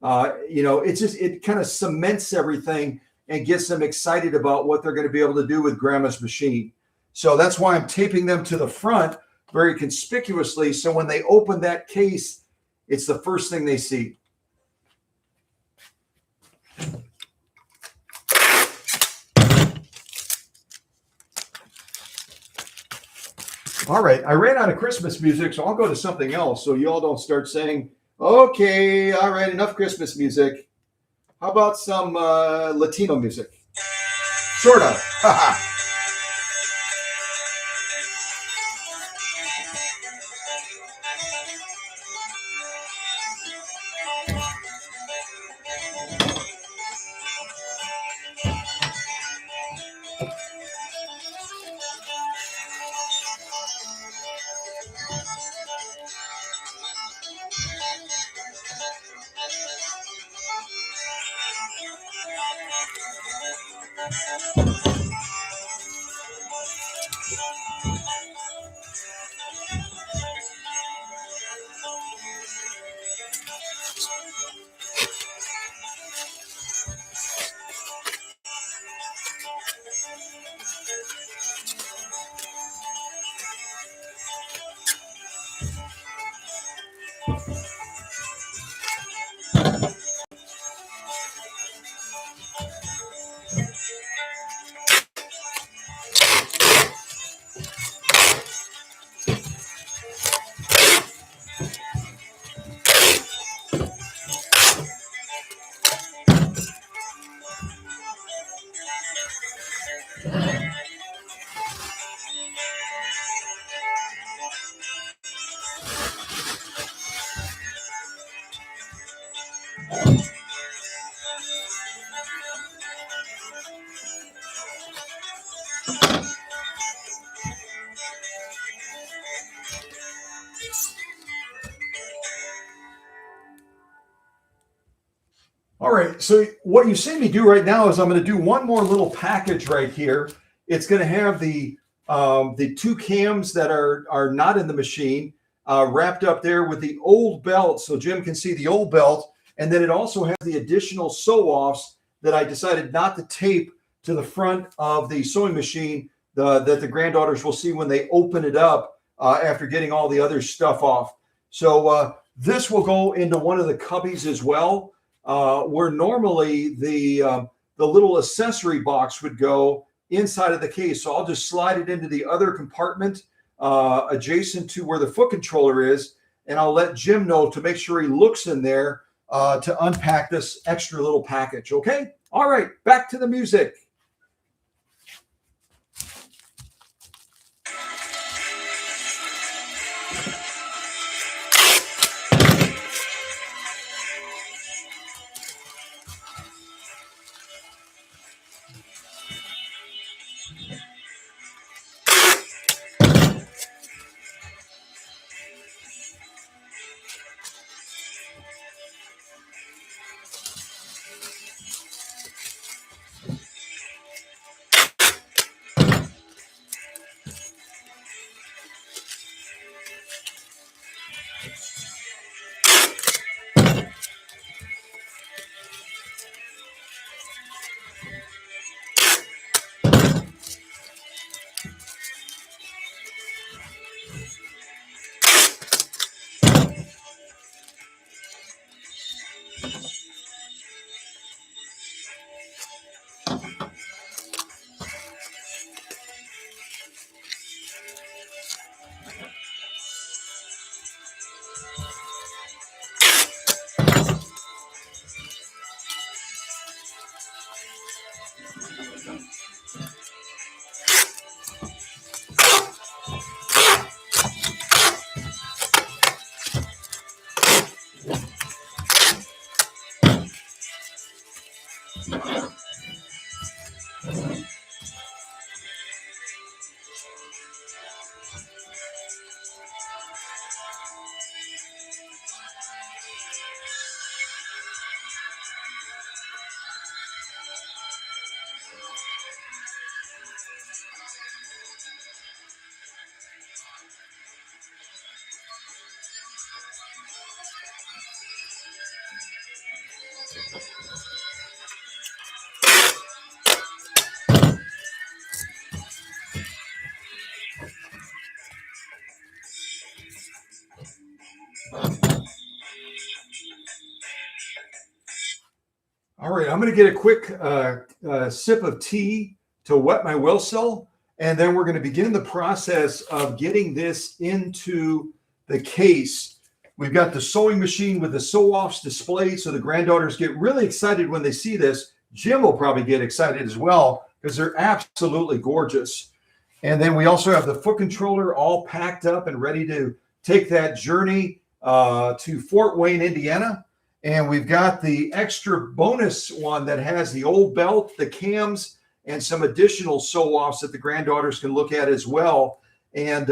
It kind of cements everything and gets them excited about what they're going to be able to do with grandma's machine. So that's why I'm taping them to the front very conspicuously. So when they open that case, it's the first thing they see. All right, I ran out of Christmas music, so I'll go to something else so you all don't start saying, okay, all right, enough Christmas music. How about some Latino music? Sort of. All right, so what you see me do right now is I'm going to do one more little package right here. It's going to have the two cams that are not in the machine wrapped up there with the old belt, so Jim can see the old belt, and then it also has the additional sew-offs that I decided not to tape to the front of the sewing machine that the granddaughters will see when they open it up after getting all the other stuff off. So this will go into one of the cubbies as well. Where normally the little accessory box would go inside of the case. So I'll just slide it into the other compartment adjacent to where the foot controller is. And I'll let Jim know to make sure he looks in there to unpack this extra little package. Okay. All right. Back to the music. All right, I'm going to get a quick sip of tea to wet my will cell, and then we're going to begin the process of getting this into the case. We've got the sewing machine with the sew-offs displayed, so the granddaughters get really excited when they see this. Jim will probably get excited as well because they're absolutely gorgeous. And then we also have the foot controller all packed up and ready to take that journey to Fort Wayne, Indiana. And we've got the extra bonus one that has the old belt, the cams, and some additional sew-offs that the granddaughters can look at as well. And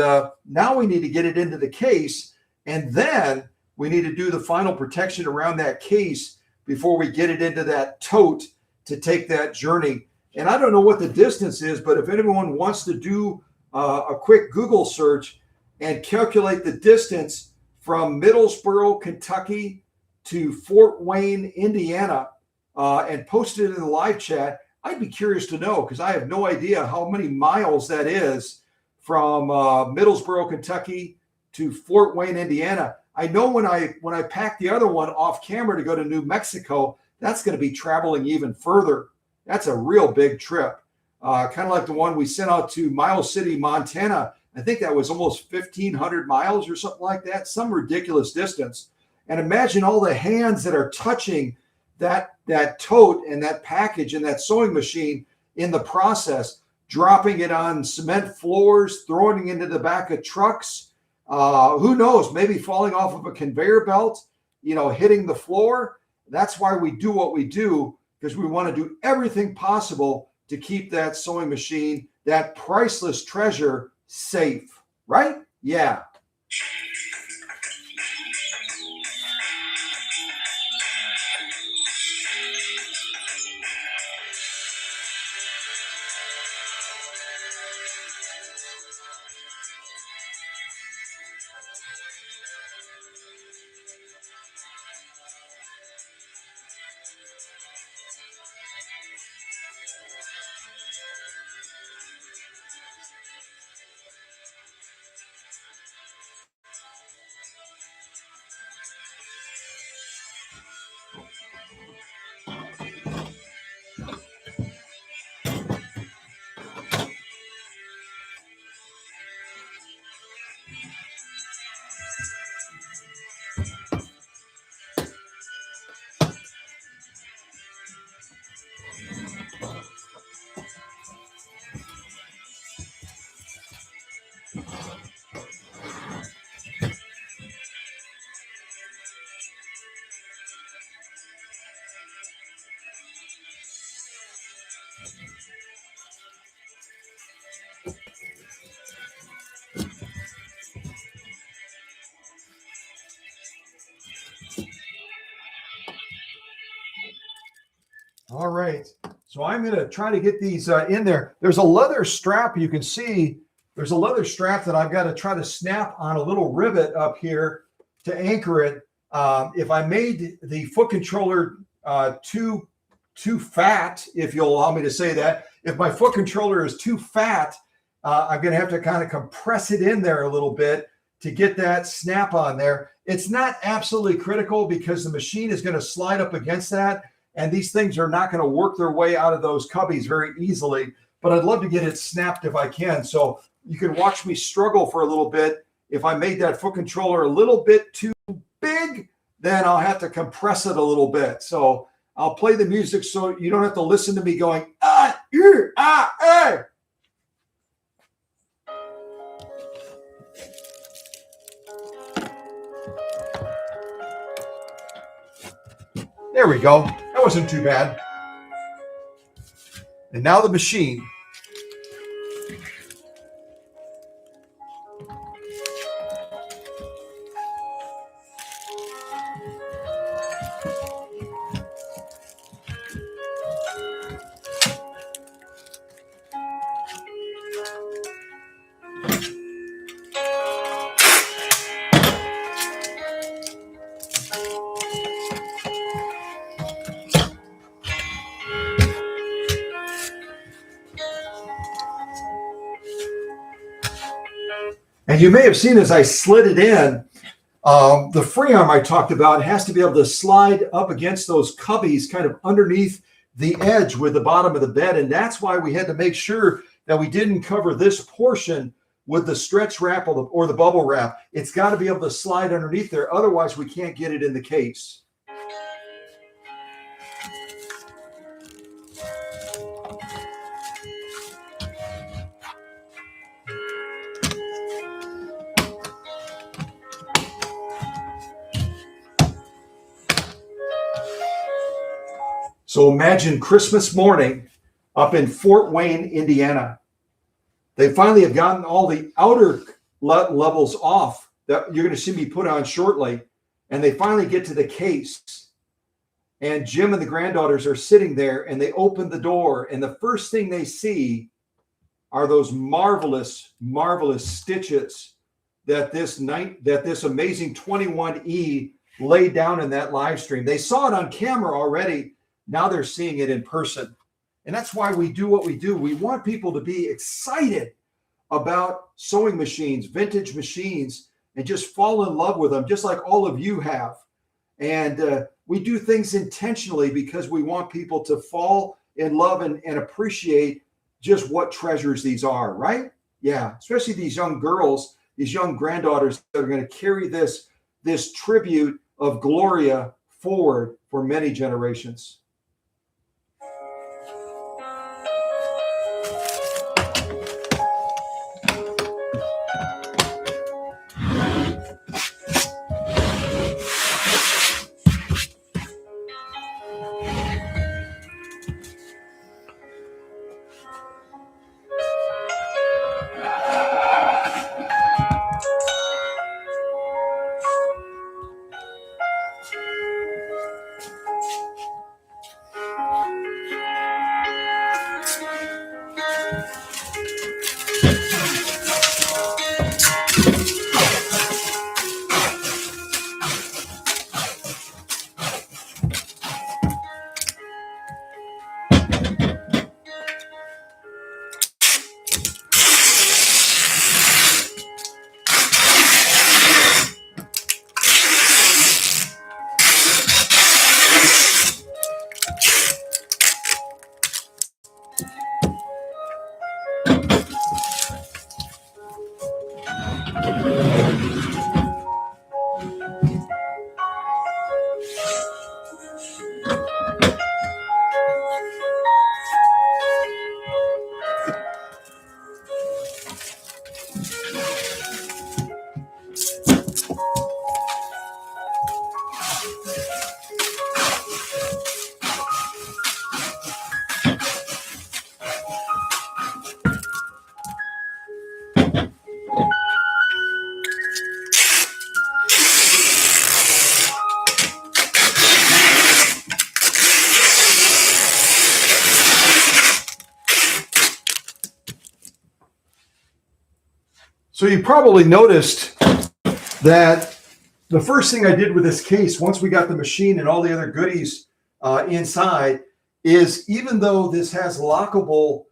now we need to get it into the case, and then we need to do the final protection around that case before we get it into that tote to take that journey. And I don't know what the distance is, but if anyone wants to do a quick Google search and calculate the distance from Middlesboro, Kentucky to Fort Wayne, Indiana, and post it in the live chat, I'd be curious to know, because I have no idea how many miles that is from Middlesboro, Kentucky to Fort Wayne, Indiana. I know when I pack the other one off camera to go to New Mexico, that's going to be traveling even further. That's a real big trip. Kind of like the one we sent out to Miles City, Montana. I think that was almost 1,500 miles or something like that, some ridiculous distance. And imagine all the hands that are touching that tote and that package and that sewing machine in the process, dropping it on cement floors, throwing it into the back of trucks. Who knows, maybe falling off of a conveyor belt, hitting the floor. That's why we do what we do, because we want to do everything possible to keep that sewing machine, that priceless treasure, safe, right? Yeah. right. So I'm going to try to get these in there. There's a leather strap. You can see there's a leather strap that I've got to try to snap on a little rivet up here to anchor it. If I made the foot controller too fat, if you'll allow me to say that, if my foot controller is too fat, I'm going to have to kind of compress it in there a little bit to get that snap on there. It's not absolutely critical because the machine is going to slide up against that, and these things are not going to work their way out of those cubbies very easily, but I'd love to get it snapped if I can. So you can watch me struggle for a little bit. If I made that foot controller a little bit too big, then I'll have to compress it a little bit. So I'll play the music so you don't have to listen to me going, eh. There we go. That wasn't too bad. And now the machine. And you may have seen as I slid it in, the free arm I talked about has to be able to slide up against those cubbies kind of underneath the edge with the bottom of the bed. And that's why we had to make sure that we didn't cover this portion with the stretch wrap or the bubble wrap. It's got to be able to slide underneath there. Otherwise, we can't get it in the case. So imagine Christmas morning up in Fort Wayne, Indiana. They finally have gotten all the outer levels off that you're going to see me put on shortly. And they finally get to the case. And Jim and the granddaughters are sitting there and they open the door. And the first thing they see are those marvelous, marvelous stitches that this amazing 21E laid down in that live stream. They saw it on camera already. Now they're seeing it in person. And that's why we do what we do. We want people to be excited about sewing machines, vintage machines, and just fall in love with them, just like all of you have. And we do things intentionally because we want people to fall in love and appreciate just what treasures these are, right? Yeah, especially these young girls, these young granddaughters that are going to carry this tribute of Gloria forward for many generations. So you probably noticed that the first thing I did with this case, once we got the machine and all the other goodies inside, is even though this has lockable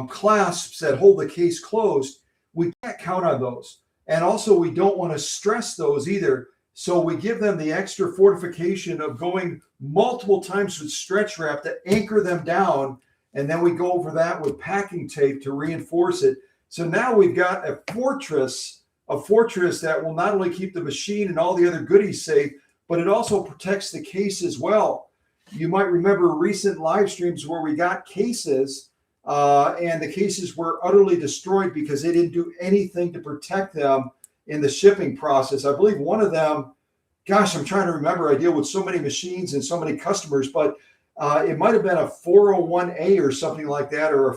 clasps that hold the case closed, we can't count on those. And also we don't want to stress those either. So we give them the extra fortification of going multiple times with stretch wrap to anchor them down. And then we go over that with packing tape to reinforce it. So now we've got a fortress that will not only keep the machine and all the other goodies safe, but it also protects the case as well. You might remember recent live streams where we got cases and the cases were utterly destroyed because they didn't do anything to protect them in the shipping process. I believe one of them, gosh, I'm trying to remember. I deal with so many machines and so many customers, but it might have been a 401A or something like that, or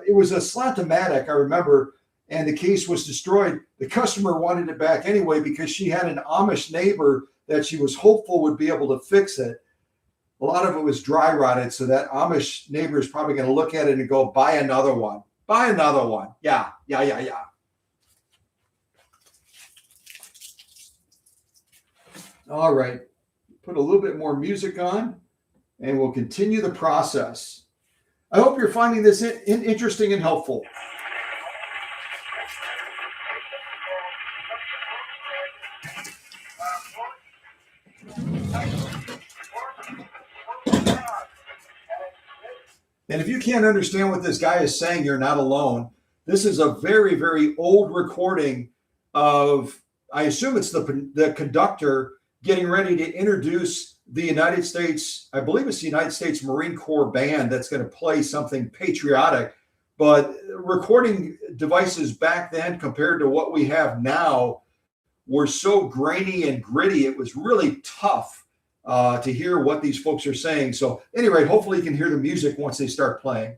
it was a Slantomatic, I remember, and the case was destroyed. The customer wanted it back anyway because she had an Amish neighbor that she was hopeful would be able to fix it. A lot of it was dry rotted, so that Amish neighbor is probably going to look at it and go, buy another one. Buy another one. Yeah. All right. Put a little bit more music on, and we'll continue the process. I hope you're finding this interesting and helpful. And if you can't understand what this guy is saying, you're not alone. This is a very, very old recording of, I assume it's the conductor getting ready to introduce the United States, I believe it's the United States Marine Corps band that's going to play something patriotic. But recording devices back then compared to what we have now were so grainy and gritty, it was really tough to hear what these folks are saying. So anyway, hopefully you can hear the music once they start playing.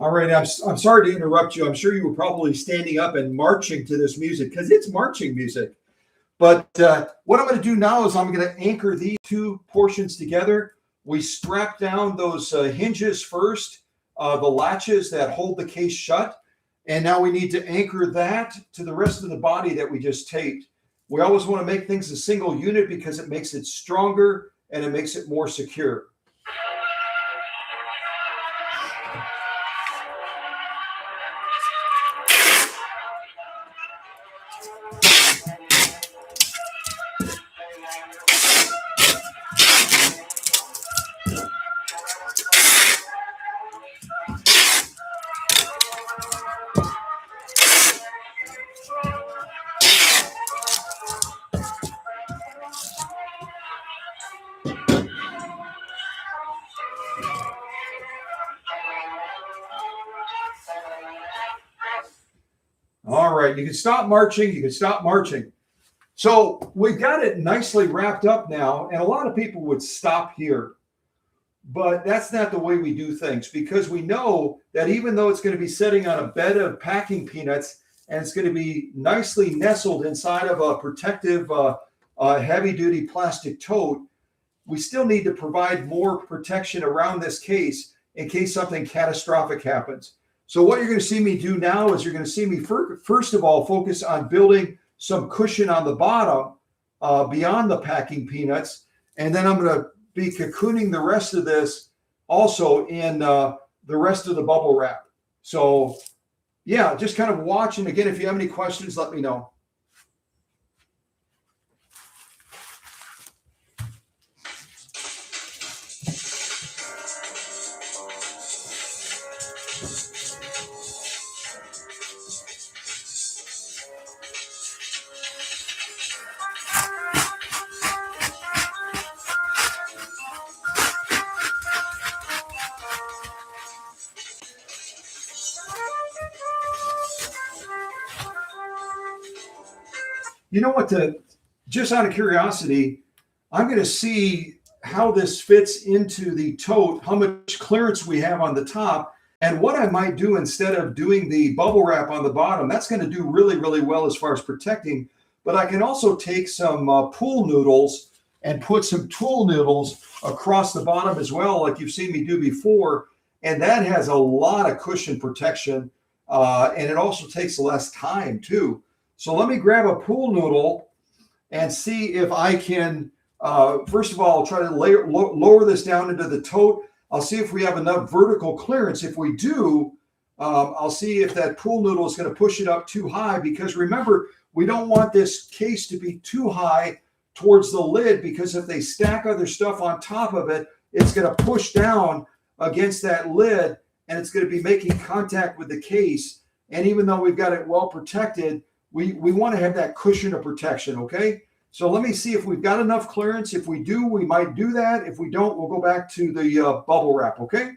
All right, I'm sorry to interrupt you. I'm sure you were probably standing up and marching to this music because it's marching music. But what I'm going to do now is I'm going to anchor these two portions together. We strap down those hinges first, the latches that hold the case shut. And now we need to anchor that to the rest of the body that we just taped. We always want to make things a single unit because it makes it stronger and it makes it more secure. All right, you can stop marching. You can stop marching. So we got it nicely wrapped up now, and a lot of people would stop here. But that's not the way we do things, because we know that even though it's going to be sitting on a bed of packing peanuts and it's going to be nicely nestled inside of a protective heavy-duty plastic tote, we still need to provide more protection around this case in case something catastrophic happens. So what you're going to see me do now is you're going to see me first of all focus on building some cushion on the bottom beyond the packing peanuts, and then I'm going to be cocooning the rest of this also in the rest of the bubble wrap. So yeah, just kind of watch. And again, if you have any questions, let me know. You know what, just out of curiosity, I'm going to see how this fits into the tote, how much clearance we have on the top, and what I might do instead of doing the bubble wrap on the bottom. That's going to do really, really well as far as protecting. But I can also take some pool noodles and put some tool noodles across the bottom as well, like you've seen me do before. And that has a lot of cushion protection. And it also takes less time too. So let me grab a pool noodle and see if I can, first of all, I'll try to lower this down into the tote. I'll see if we have enough vertical clearance. If we do, I'll see if that pool noodle is going to push it up too high, because remember, we don't want this case to be too high towards the lid, because if they stack other stuff on top of it, it's going to push down against that lid and it's going to be making contact with the case. And even though we've got it well protected, we want to have that cushion of protection, okay? So let me see if we've got enough clearance. If we do, we might do that. If we don't, we'll go back to the bubble wrap, okay?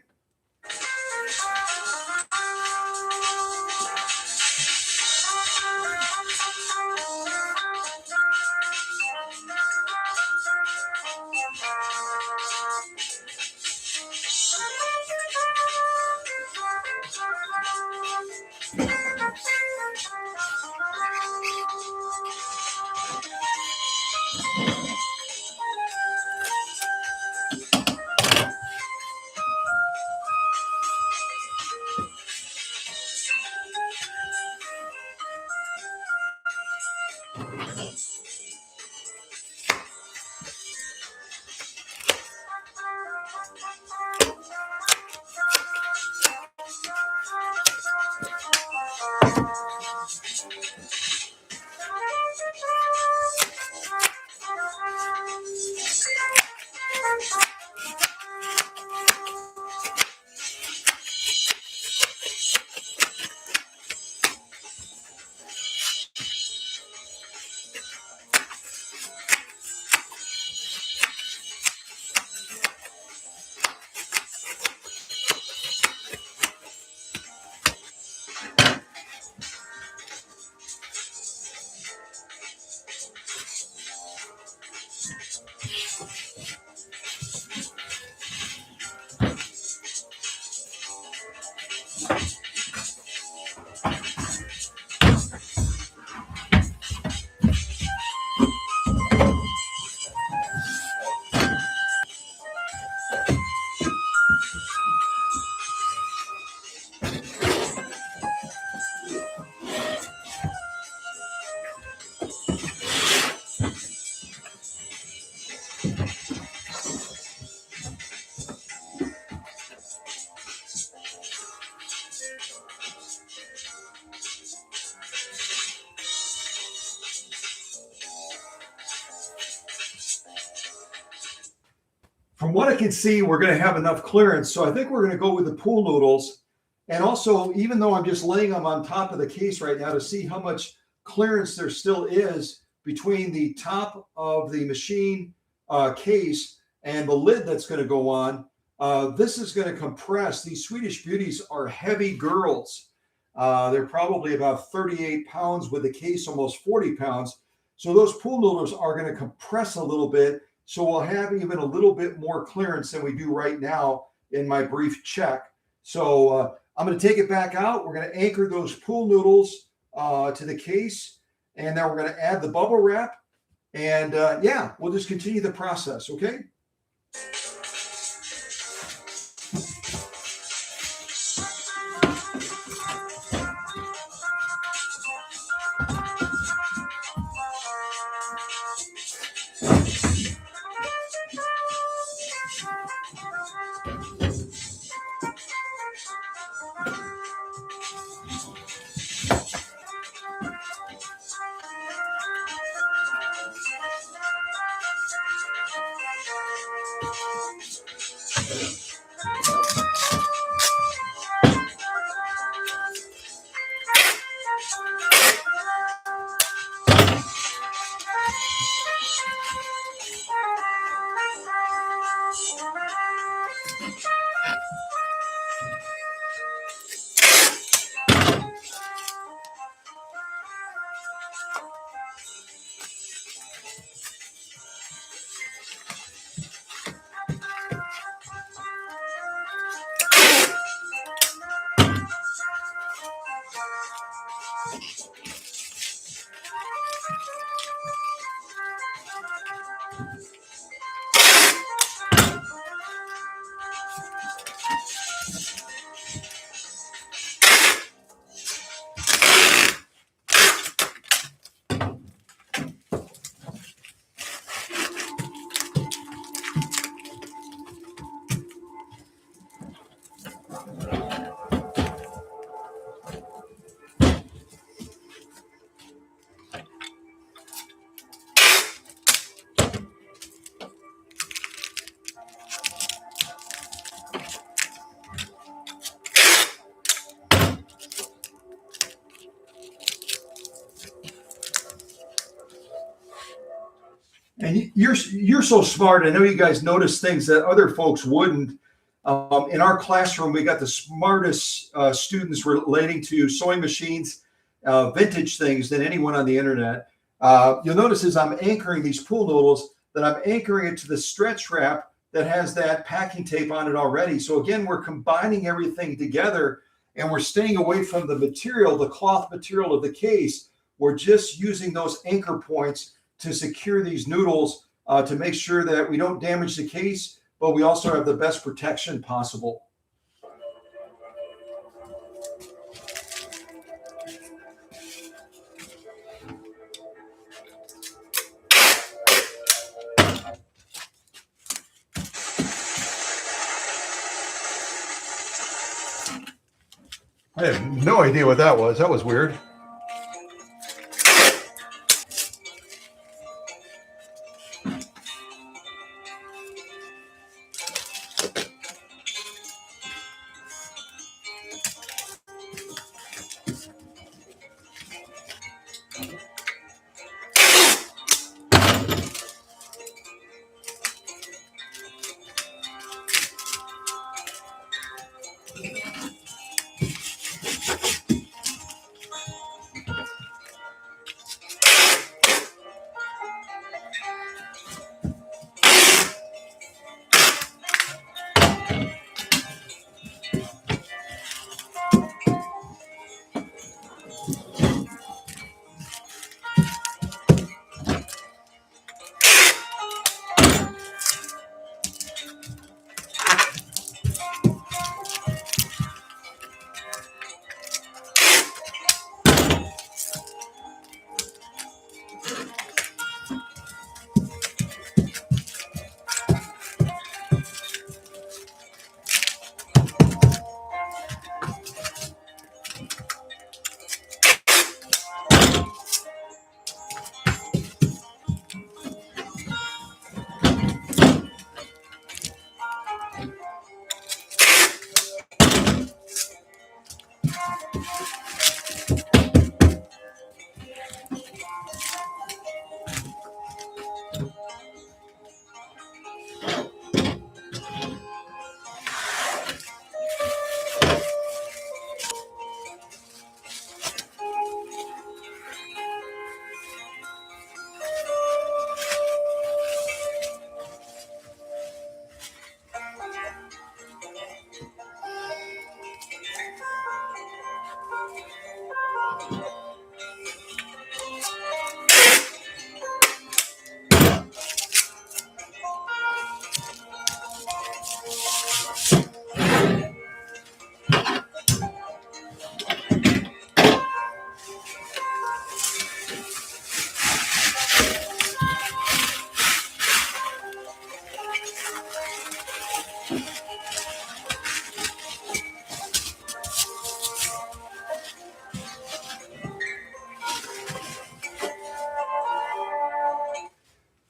From what I can see, we're going to have enough clearance. So I think we're going to go with the pool noodles. And also, even though I'm just laying them on top of the case right now to see how much clearance there still is between the top of the machine case and the lid that's going to go on, this is going to compress. These Swedish Beauties are heavy girls. They're probably about 38 pounds with the case, almost 40 pounds. So those pool noodles are going to compress a little bit. So we'll have even a little bit more clearance than we do right now in my brief check. So I'm going to take it back out. We're going to anchor those pool noodles to the case, and then we're going to add the bubble wrap. And yeah, we'll just continue the process, okay? And you're so smart. I know you guys notice things that other folks wouldn't. In our classroom, we got the smartest students relating to sewing machines, vintage things than anyone on the internet. You'll notice as I'm anchoring these pool noodles that I'm anchoring it to the stretch wrap that has that packing tape on it already. So again, we're combining everything together and we're staying away from the material, the cloth material of the case. We're just using those anchor points to secure these noodles to make sure that we don't damage the case, but we also have the best protection possible. I have no idea what that was. That was weird.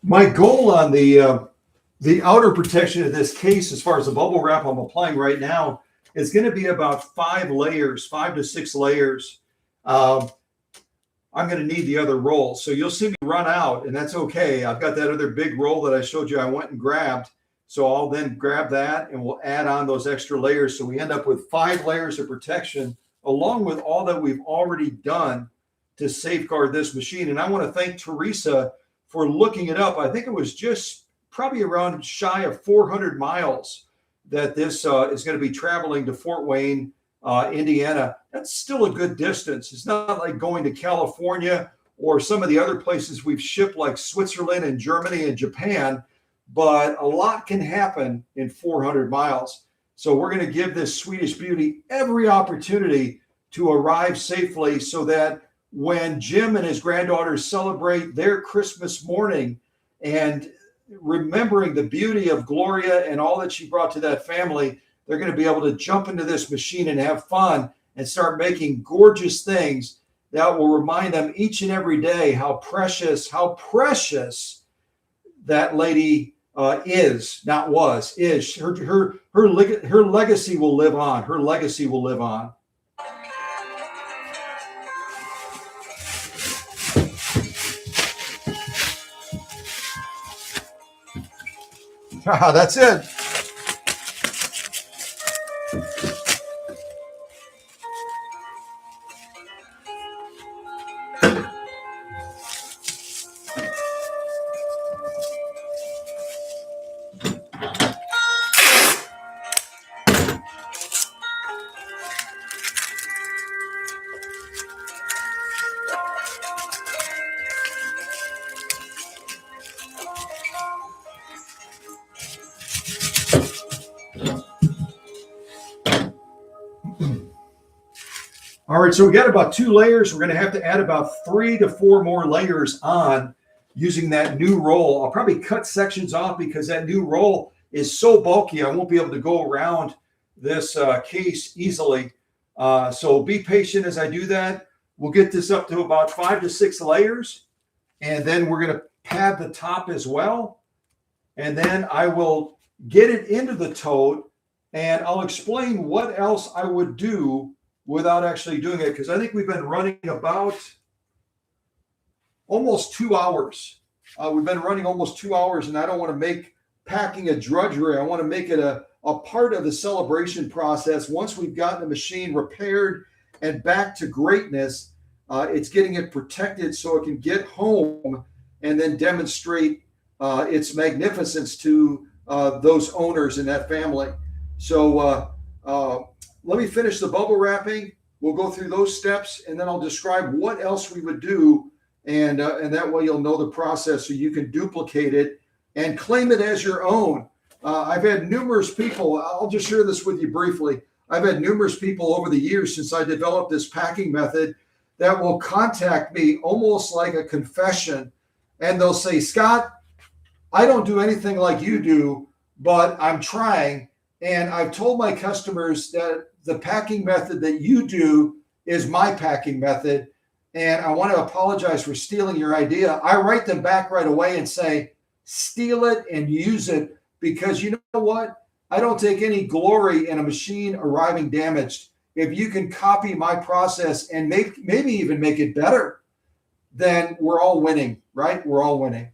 My goal on the outer protection of this case, as far as the bubble wrap I'm applying right now, is going to be about 5 to 6 layers. I'm going to need the other roll. So you'll see me run out, and that's okay. I've got that other big roll that I showed you I went and grabbed. So I'll then grab that and we'll add on those extra layers. So we end up with 5 layers of protection, along with all that we've already done to safeguard this machine. And I want to thank Teresa for looking it up. I think it was just probably around shy of 400 miles that this is going to be traveling to Fort Wayne, Indiana. That's still a good distance. It's not like going to California or some of the other places we've shipped, like Switzerland and Germany and Japan, but a lot can happen in 400 miles. So we're going to give this Swedish Beauty every opportunity to arrive safely, so that when Jim and his granddaughters celebrate their Christmas morning and remembering the beauty of Gloria and all that she brought to that family, they're going to be able to jump into this machine and have fun and start making gorgeous things that will remind them each and every day how precious that lady is, not was, is. Her legacy will live on. Her legacy will live on. That's it. All right, so we got about 2 layers. We're going to have to add about 3 to 4 more layers on using that new roll. I'll probably cut sections off because that new roll is so bulky, I won't be able to go around this case easily. So be patient as I do that. We'll get this up to about 5 to 6 layers, and then we're going to pad the top as well. And then I will get it into the tote, and I'll explain what else I would do without actually doing it, because I think we've been running about almost 2 hours. We've been running almost 2 hours, and I don't want to make packing a drudgery. I want to make it a part of the celebration process. Once we've gotten the machine repaired and back to greatness, it's getting it protected so it can get home and then demonstrate its magnificence to those owners in that family. So let me finish the bubble wrapping. We'll go through those steps, and then I'll describe what else we would do, and that way you'll know the process so you can duplicate it and claim it as your own. I've had numerous people, I'll just share this with you briefly. I've had numerous people over the years since I developed this packing method that will contact me almost like a confession, and they'll say, Scott, I don't do anything like you do, but I'm trying. And I've told my customers that the packing method that you do is my packing method, and I want to apologize for stealing your idea. I write them back right away and say, steal it and use it, because you know what? I don't take any glory in a machine arriving damaged. If you can copy my process and maybe even make it better, then we're all winning, right? We're all winning.